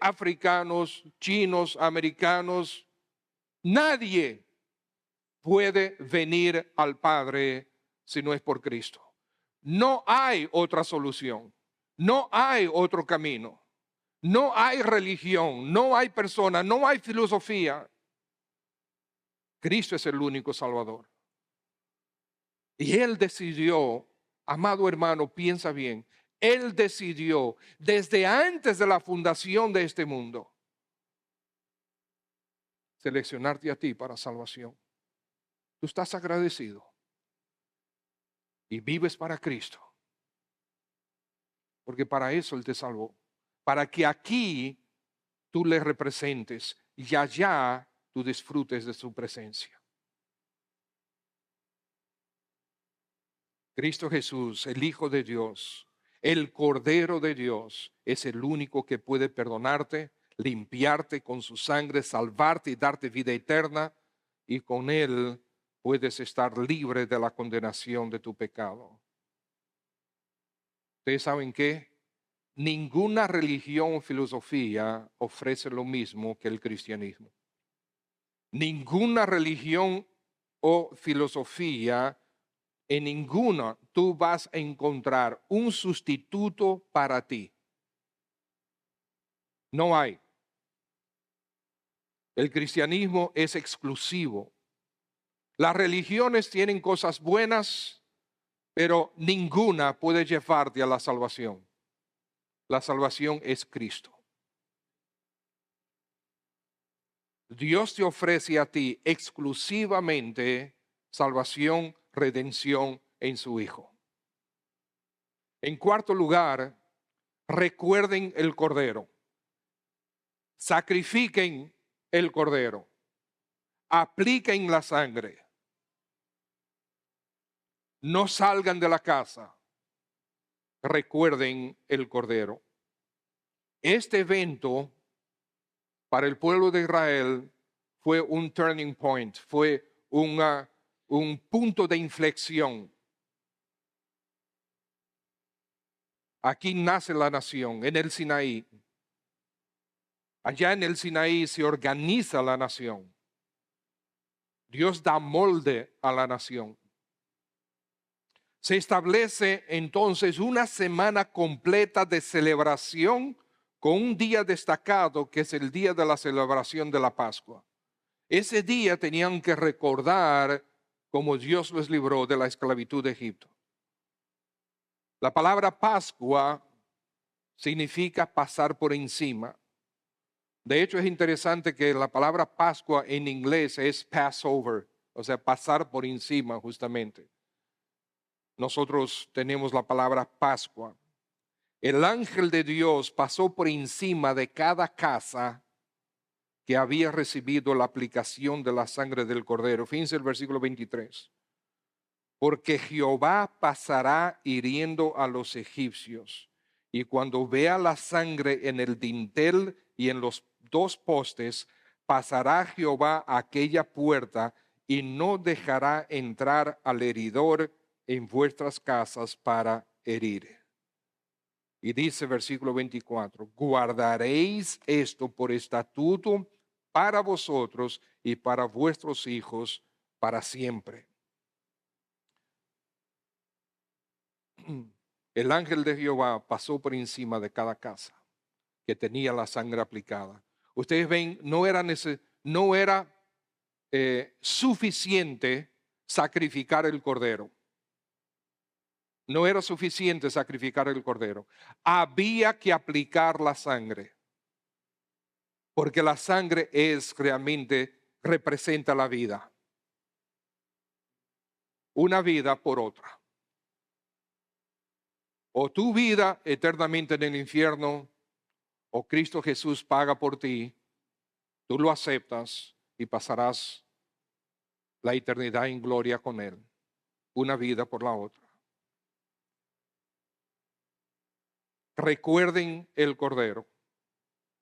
A: africanos, chinos, americanos, nadie puede venir al Padre si no es por Cristo. No hay otra solución, no hay otro camino, no hay religión, no hay persona, no hay filosofía. Cristo es el único Salvador. Y Él decidió, amado hermano, piensa bien, Él decidió desde antes de la fundación de este mundo seleccionarte a ti para salvación. Tú estás agradecido y vives para Cristo, porque para eso Él te salvó, para que aquí tú le representes y allá tú disfrutes de su presencia. Cristo Jesús, el Hijo de Dios, el Cordero de Dios, es el único que puede perdonarte, limpiarte con su sangre, salvarte y darte vida eterna, y con Él puedes estar libre de la condenación de tu pecado. ¿Ustedes saben qué? Ninguna religión o filosofía ofrece lo mismo que el cristianismo. Ninguna religión o filosofía, en ninguna tú vas a encontrar un sustituto para ti. No hay. El cristianismo es exclusivo. Las religiones tienen cosas buenas, pero ninguna puede llevarte a la salvación. La salvación es Cristo. Dios te ofrece a ti exclusivamente salvación, redención en su Hijo. En cuarto lugar, recuerden el Cordero. Sacrifiquen el Cordero. Apliquen la sangre. No salgan de la casa. Recuerden el Cordero. Este evento para el pueblo de Israel fue un turning point, fue un punto de inflexión. Aquí nace la nación, en el Sinaí. Allá en el Sinaí se organiza la nación. Dios da molde a la nación. Se establece entonces una semana completa de celebración con un día destacado que es el día de la celebración de la Pascua. Ese día tenían que recordar cómo Dios los libró de la esclavitud de Egipto. La palabra Pascua significa pasar por encima. De hecho, es interesante que la palabra Pascua en inglés es Passover, o sea, pasar por encima justamente. Nosotros tenemos la palabra Pascua. El ángel de Dios pasó por encima de cada casa que había recibido la aplicación de la sangre del Cordero. Fíjense el versículo 23. Porque Jehová pasará hiriendo a los egipcios, y cuando vea la sangre en el dintel y en los dos postes, pasará Jehová a aquella puerta y no dejará entrar al heridor en vuestras casas para herir. Y dice versículo 24, guardaréis esto por estatuto para vosotros y para vuestros hijos para siempre. El ángel de Jehová pasó por encima de cada casa que tenía la sangre aplicada. Ustedes ven, no era suficiente sacrificar el cordero. No era suficiente sacrificar el cordero. Había que aplicar la sangre. Porque la sangre representa la vida. Una vida por otra. O tu vida eternamente en el infierno, o Cristo Jesús paga por ti, tú lo aceptas y pasarás la eternidad en gloria con Él. Una vida por la otra. Recuerden el Cordero.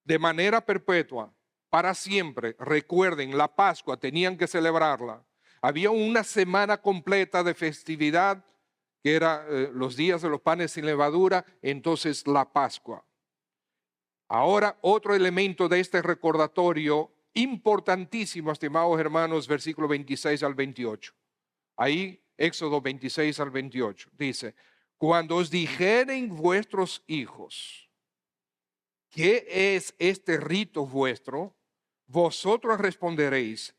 A: De manera perpetua, para siempre, recuerden, la Pascua tenían que celebrarla. Había una semana completa de festividad, que era los días de los panes sin levadura, entonces la Pascua. Ahora, otro elemento de este recordatorio importantísimo, estimados hermanos, versículo 26 al 28. Ahí, Éxodo 26 al 28, dice, cuando os dijeren vuestros hijos, ¿qué es este rito vuestro? Vosotros responderéis,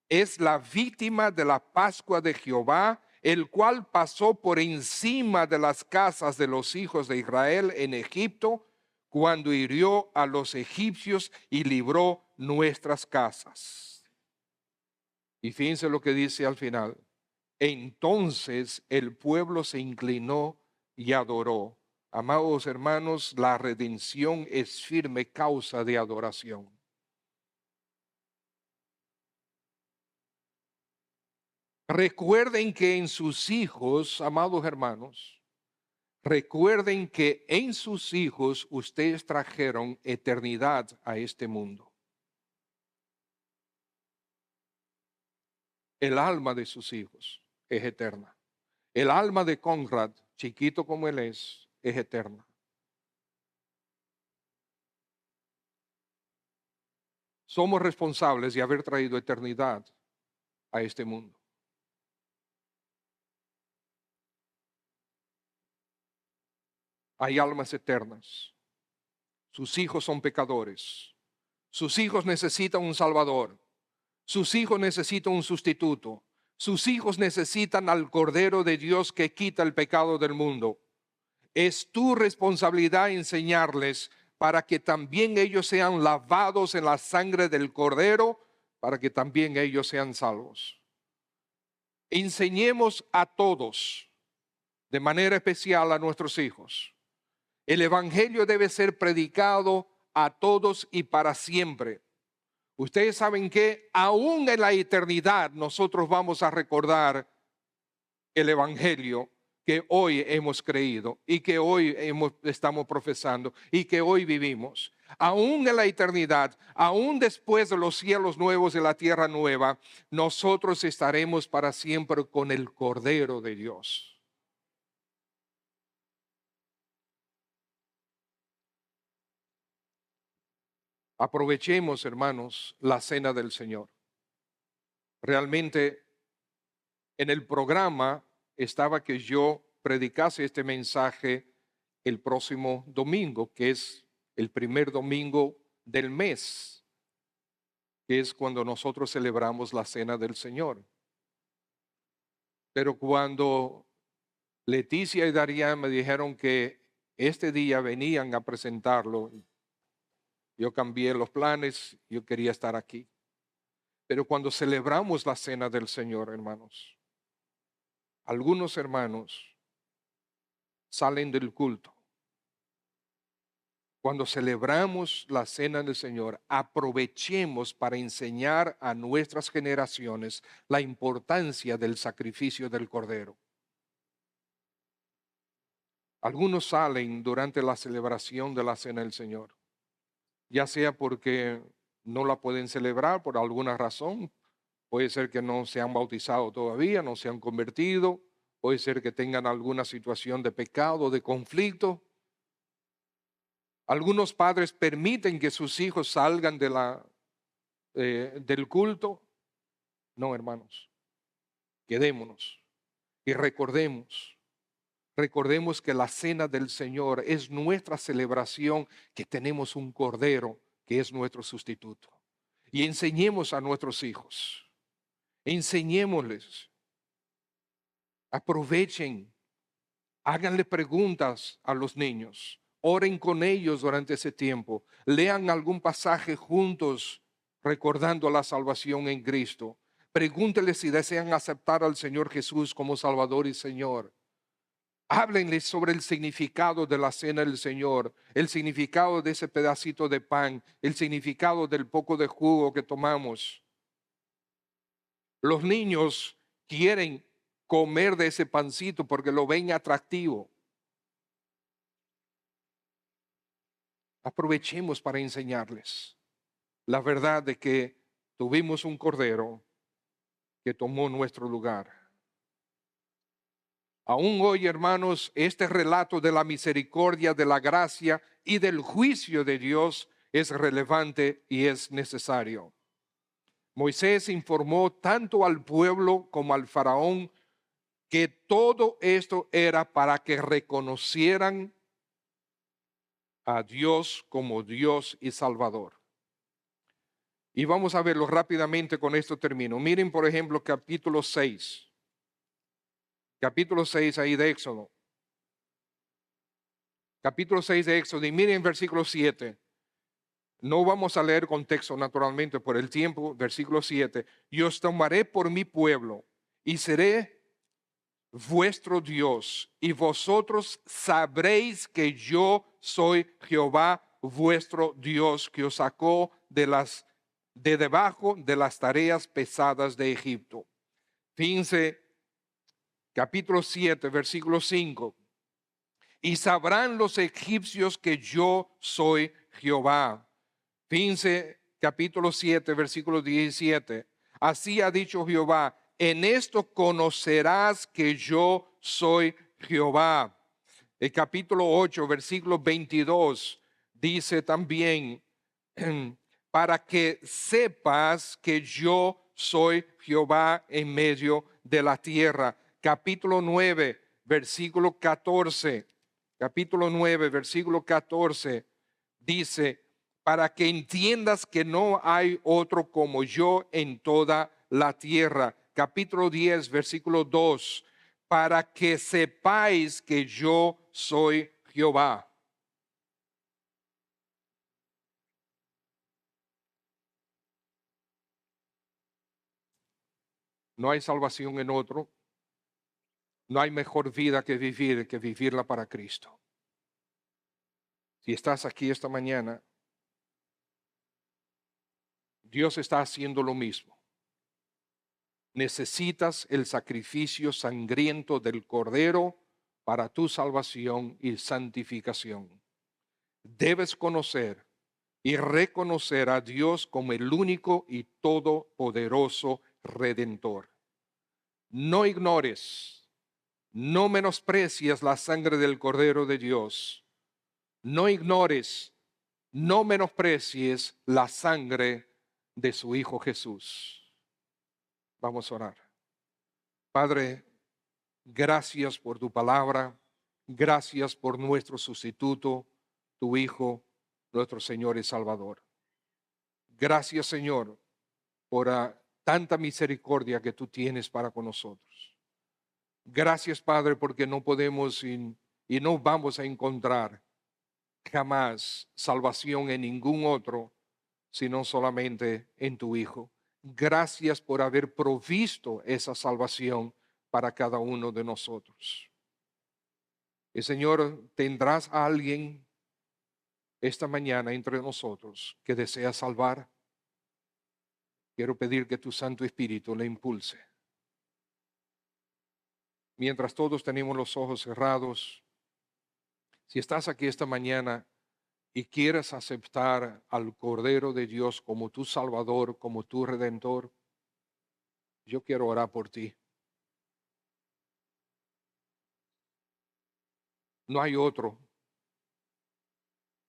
A: es la víctima de la Pascua de Jehová, el cual pasó por encima de las casas de los hijos de Israel en Egipto, cuando hirió a los egipcios y libró nuestras casas. Y fíjense lo que dice al final. Entonces el pueblo se inclinó y adoró. Amados hermanos, la redención es firme causa de adoración. Recuerden que en sus hijos, amados hermanos, recuerden que en sus hijos ustedes trajeron eternidad a este mundo. El alma de sus hijos es eterna. El alma de Conrad, chiquito como él es eterna. Somos responsables de haber traído eternidad a este mundo. Hay almas eternas. Sus hijos son pecadores. Sus hijos necesitan un salvador. Sus hijos necesitan un sustituto. Sus hijos necesitan al Cordero de Dios que quita el pecado del mundo. Es tu responsabilidad enseñarles para que también ellos sean lavados en la sangre del Cordero, para que también ellos sean salvos. Enseñemos a todos, de manera especial a nuestros hijos. El Evangelio debe ser predicado a todos y para siempre. Ustedes saben que aún en la eternidad nosotros vamos a recordar el Evangelio que hoy hemos creído y que hoy estamos profesando y que hoy vivimos. Aún en la eternidad, aún después de los cielos nuevos y la tierra nueva, nosotros estaremos para siempre con el Cordero de Dios. Aprovechemos, hermanos, la cena del Señor. Realmente en el programa estaba que yo predicase este mensaje el próximo domingo, que es el primer domingo del mes, que es cuando nosotros celebramos la cena del Señor. Pero cuando Leticia y Darían me dijeron que este día venían a presentarlo, yo cambié los planes, yo quería estar aquí. Pero cuando celebramos la cena del Señor, hermanos, algunos hermanos salen del culto. Cuando celebramos la cena del Señor, aprovechemos para enseñar a nuestras generaciones la importancia del sacrificio del Cordero. Algunos salen durante la celebración de la cena del Señor, ya sea porque no la pueden celebrar por alguna razón, puede ser que no se han bautizado todavía, no se han convertido, puede ser que tengan alguna situación de pecado, de conflicto. Algunos padres permiten que sus hijos salgan del culto. No, hermanos, quedémonos y recordemos que la cena del Señor es nuestra celebración, que tenemos un Cordero que es nuestro sustituto. Y enseñemos a nuestros hijos, enseñémosles, aprovechen, háganle preguntas a los niños, oren con ellos durante ese tiempo, lean algún pasaje juntos recordando la salvación en Cristo. Pregúntenles si desean aceptar al Señor Jesús como Salvador y Señor. Háblenles sobre el significado de la cena del Señor, el significado de ese pedacito de pan, el significado del poco de jugo que tomamos. Los niños quieren comer de ese pancito porque lo ven atractivo. Aprovechemos para enseñarles la verdad de que tuvimos un Cordero que tomó nuestro lugar. Aún hoy, hermanos, este relato de la misericordia, de la gracia y del juicio de Dios es relevante y es necesario. Moisés informó tanto al pueblo como al faraón que todo esto era para que reconocieran a Dios como Dios y Salvador. Y vamos a verlo rápidamente, con esto termino. Miren, por ejemplo, capítulo 6. Capítulo 6 ahí de Éxodo. Capítulo 6 de Éxodo. Y miren versículo 7. No vamos a leer contexto naturalmente por el tiempo. Versículo 7. Y os tomaré por mi pueblo y seré vuestro Dios. Y vosotros sabréis que yo soy Jehová vuestro Dios, que os sacó de debajo de las tareas pesadas de Egipto. Fíjense. Capítulo 7, versículo 5. Y sabrán los egipcios que yo soy Jehová. Fíjense, capítulo 7, versículo 17. Así ha dicho Jehová, en esto conocerás que yo soy Jehová. El capítulo 8, versículo 22, dice también, para que sepas que yo soy Jehová en medio de la tierra. Capítulo 9, versículo 14. Capítulo 9, versículo 14 dice, para que entiendas que no hay otro como yo en toda la tierra. Capítulo 10, versículo 2, para que sepáis que yo soy Jehová. No hay salvación en otro. No hay mejor vida que vivirla para Cristo. Si estás aquí esta mañana, Dios está haciendo lo mismo. Necesitas el sacrificio sangriento del Cordero para tu salvación y santificación. Debes conocer y reconocer a Dios como el único y todopoderoso Redentor. No ignores, no menosprecies la sangre del Cordero de Dios. No ignores, no menosprecies la sangre de su Hijo Jesús. Vamos a orar. Padre, gracias por tu palabra. Gracias por nuestro sustituto, tu Hijo, nuestro Señor y Salvador. Gracias, Señor, por tanta misericordia que tú tienes para con nosotros. Gracias, Padre, porque no podemos y no vamos a encontrar jamás salvación en ningún otro, sino solamente en tu Hijo. Gracias por haber provisto esa salvación para cada uno de nosotros. Y Señor, tendrás a alguien esta mañana entre nosotros que desea salvar. Quiero pedir que tu Santo Espíritu le impulse. Mientras todos tenemos los ojos cerrados, si estás aquí esta mañana y quieres aceptar al Cordero de Dios como tu Salvador, como tu Redentor, yo quiero orar por ti. No hay otro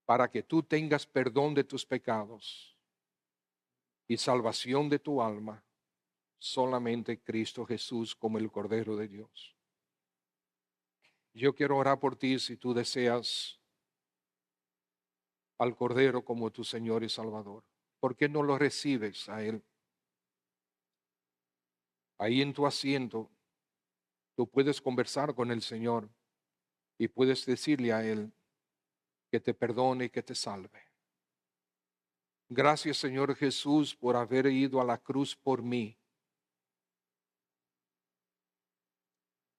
A: para que tú tengas perdón de tus pecados y salvación de tu alma, solamente Cristo Jesús como el Cordero de Dios. Yo quiero orar por ti si tú deseas al Cordero como tu Señor y Salvador. ¿Por qué no lo recibes a Él? Ahí en tu asiento, tú puedes conversar con el Señor y puedes decirle a Él que te perdone y que te salve. Gracias, Señor Jesús, por haber ido a la cruz por mí.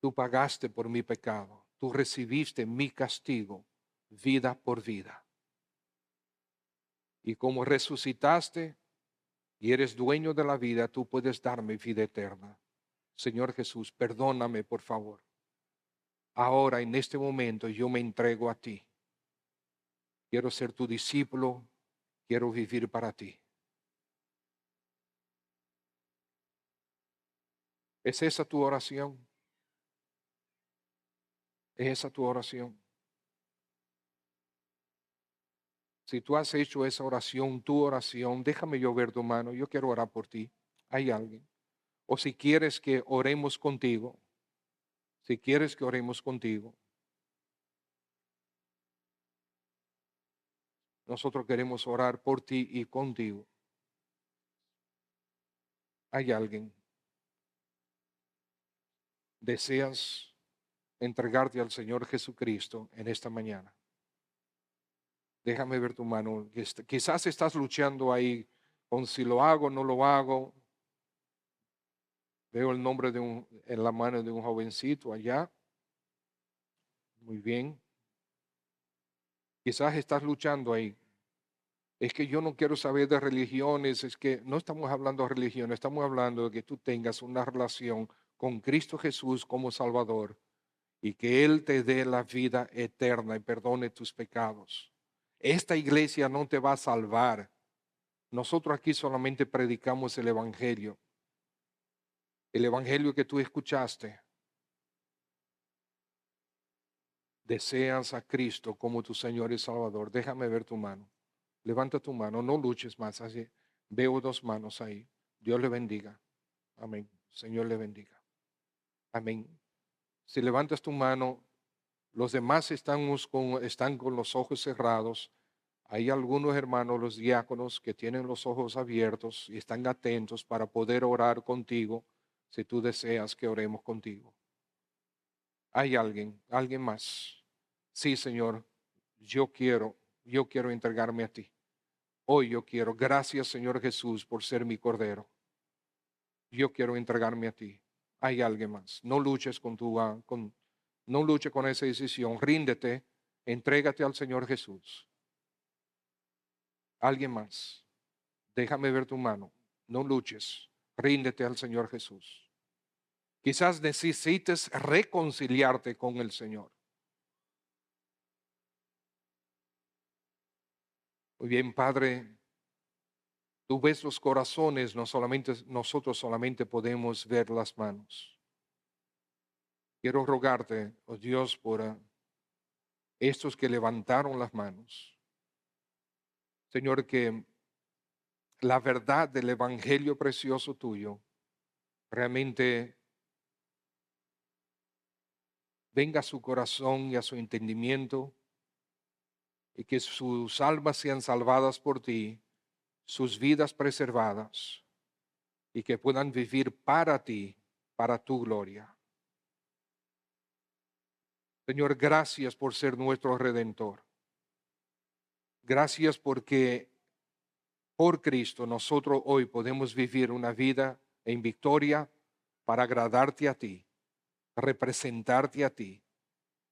A: Tú pagaste por mi pecado. Tú recibiste mi castigo, vida por vida. Y como resucitaste y eres dueño de la vida, tú puedes darme vida eterna. Señor Jesús, perdóname, por favor. Ahora, en este momento, yo me entrego a ti. Quiero ser tu discípulo. Quiero vivir para ti. ¿Es esa tu oración? ¿Es esa tu oración? Si tú has hecho esa oración, tu oración, déjame yo ver tu mano. Yo quiero orar por ti. ¿Hay alguien? O si quieres que oremos contigo. Si quieres que oremos contigo. Nosotros queremos orar por ti y contigo. ¿Hay alguien? ¿Deseas entregarte al Señor Jesucristo en esta mañana? Déjame ver tu mano. Quizás estás luchando ahí con si lo hago o no lo hago. Veo el nombre en la mano de un jovencito allá. Muy bien. Quizás estás luchando ahí. Es que yo no quiero saber de religiones. Es que no estamos hablando de religión. Estamos hablando de que tú tengas una relación con Cristo Jesús como Salvador y que Él te dé la vida eterna y perdone tus pecados. Esta iglesia no te va a salvar. Nosotros aquí solamente predicamos el Evangelio. El Evangelio que tú escuchaste. Deseas a Cristo como tu Señor y Salvador. Déjame ver tu mano. Levanta tu mano, no luches más. Así. Veo dos manos ahí. Dios le bendiga. Amén. Señor le bendiga. Amén. Si levantas tu mano, los demás están con los ojos cerrados. Hay algunos hermanos, los diáconos, que tienen los ojos abiertos y están atentos para poder orar contigo si tú deseas que oremos contigo. Hay alguien más. Sí, Señor, yo quiero entregarme a ti. Hoy yo quiero. Gracias, Señor Jesús, por ser mi Cordero. Yo quiero entregarme a ti. Hay alguien más. No luches no luches con esa decisión. Ríndete, entrégate al Señor Jesús. Alguien más. Déjame ver tu mano. No luches. Ríndete al Señor Jesús. Quizás necesites reconciliarte con el Señor. Muy bien, Padre, tú ves los corazones, nosotros solamente podemos ver las manos. Quiero rogarte, oh Dios, por estos que levantaron las manos. Señor, que la verdad del Evangelio precioso tuyo realmente venga a su corazón y a su entendimiento, y que sus almas sean salvadas por ti, sus vidas preservadas, y que puedan vivir para ti, para tu gloria. Señor, gracias por ser nuestro Redentor. Gracias porque por Cristo nosotros hoy podemos vivir una vida en victoria para agradarte a ti, representarte a ti.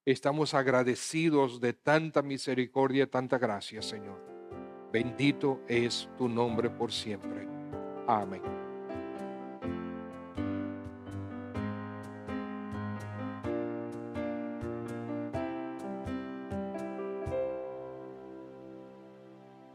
A: Estamos agradecidos de tanta misericordia, tanta gracia, Señor. Bendito es tu nombre por siempre. Amén.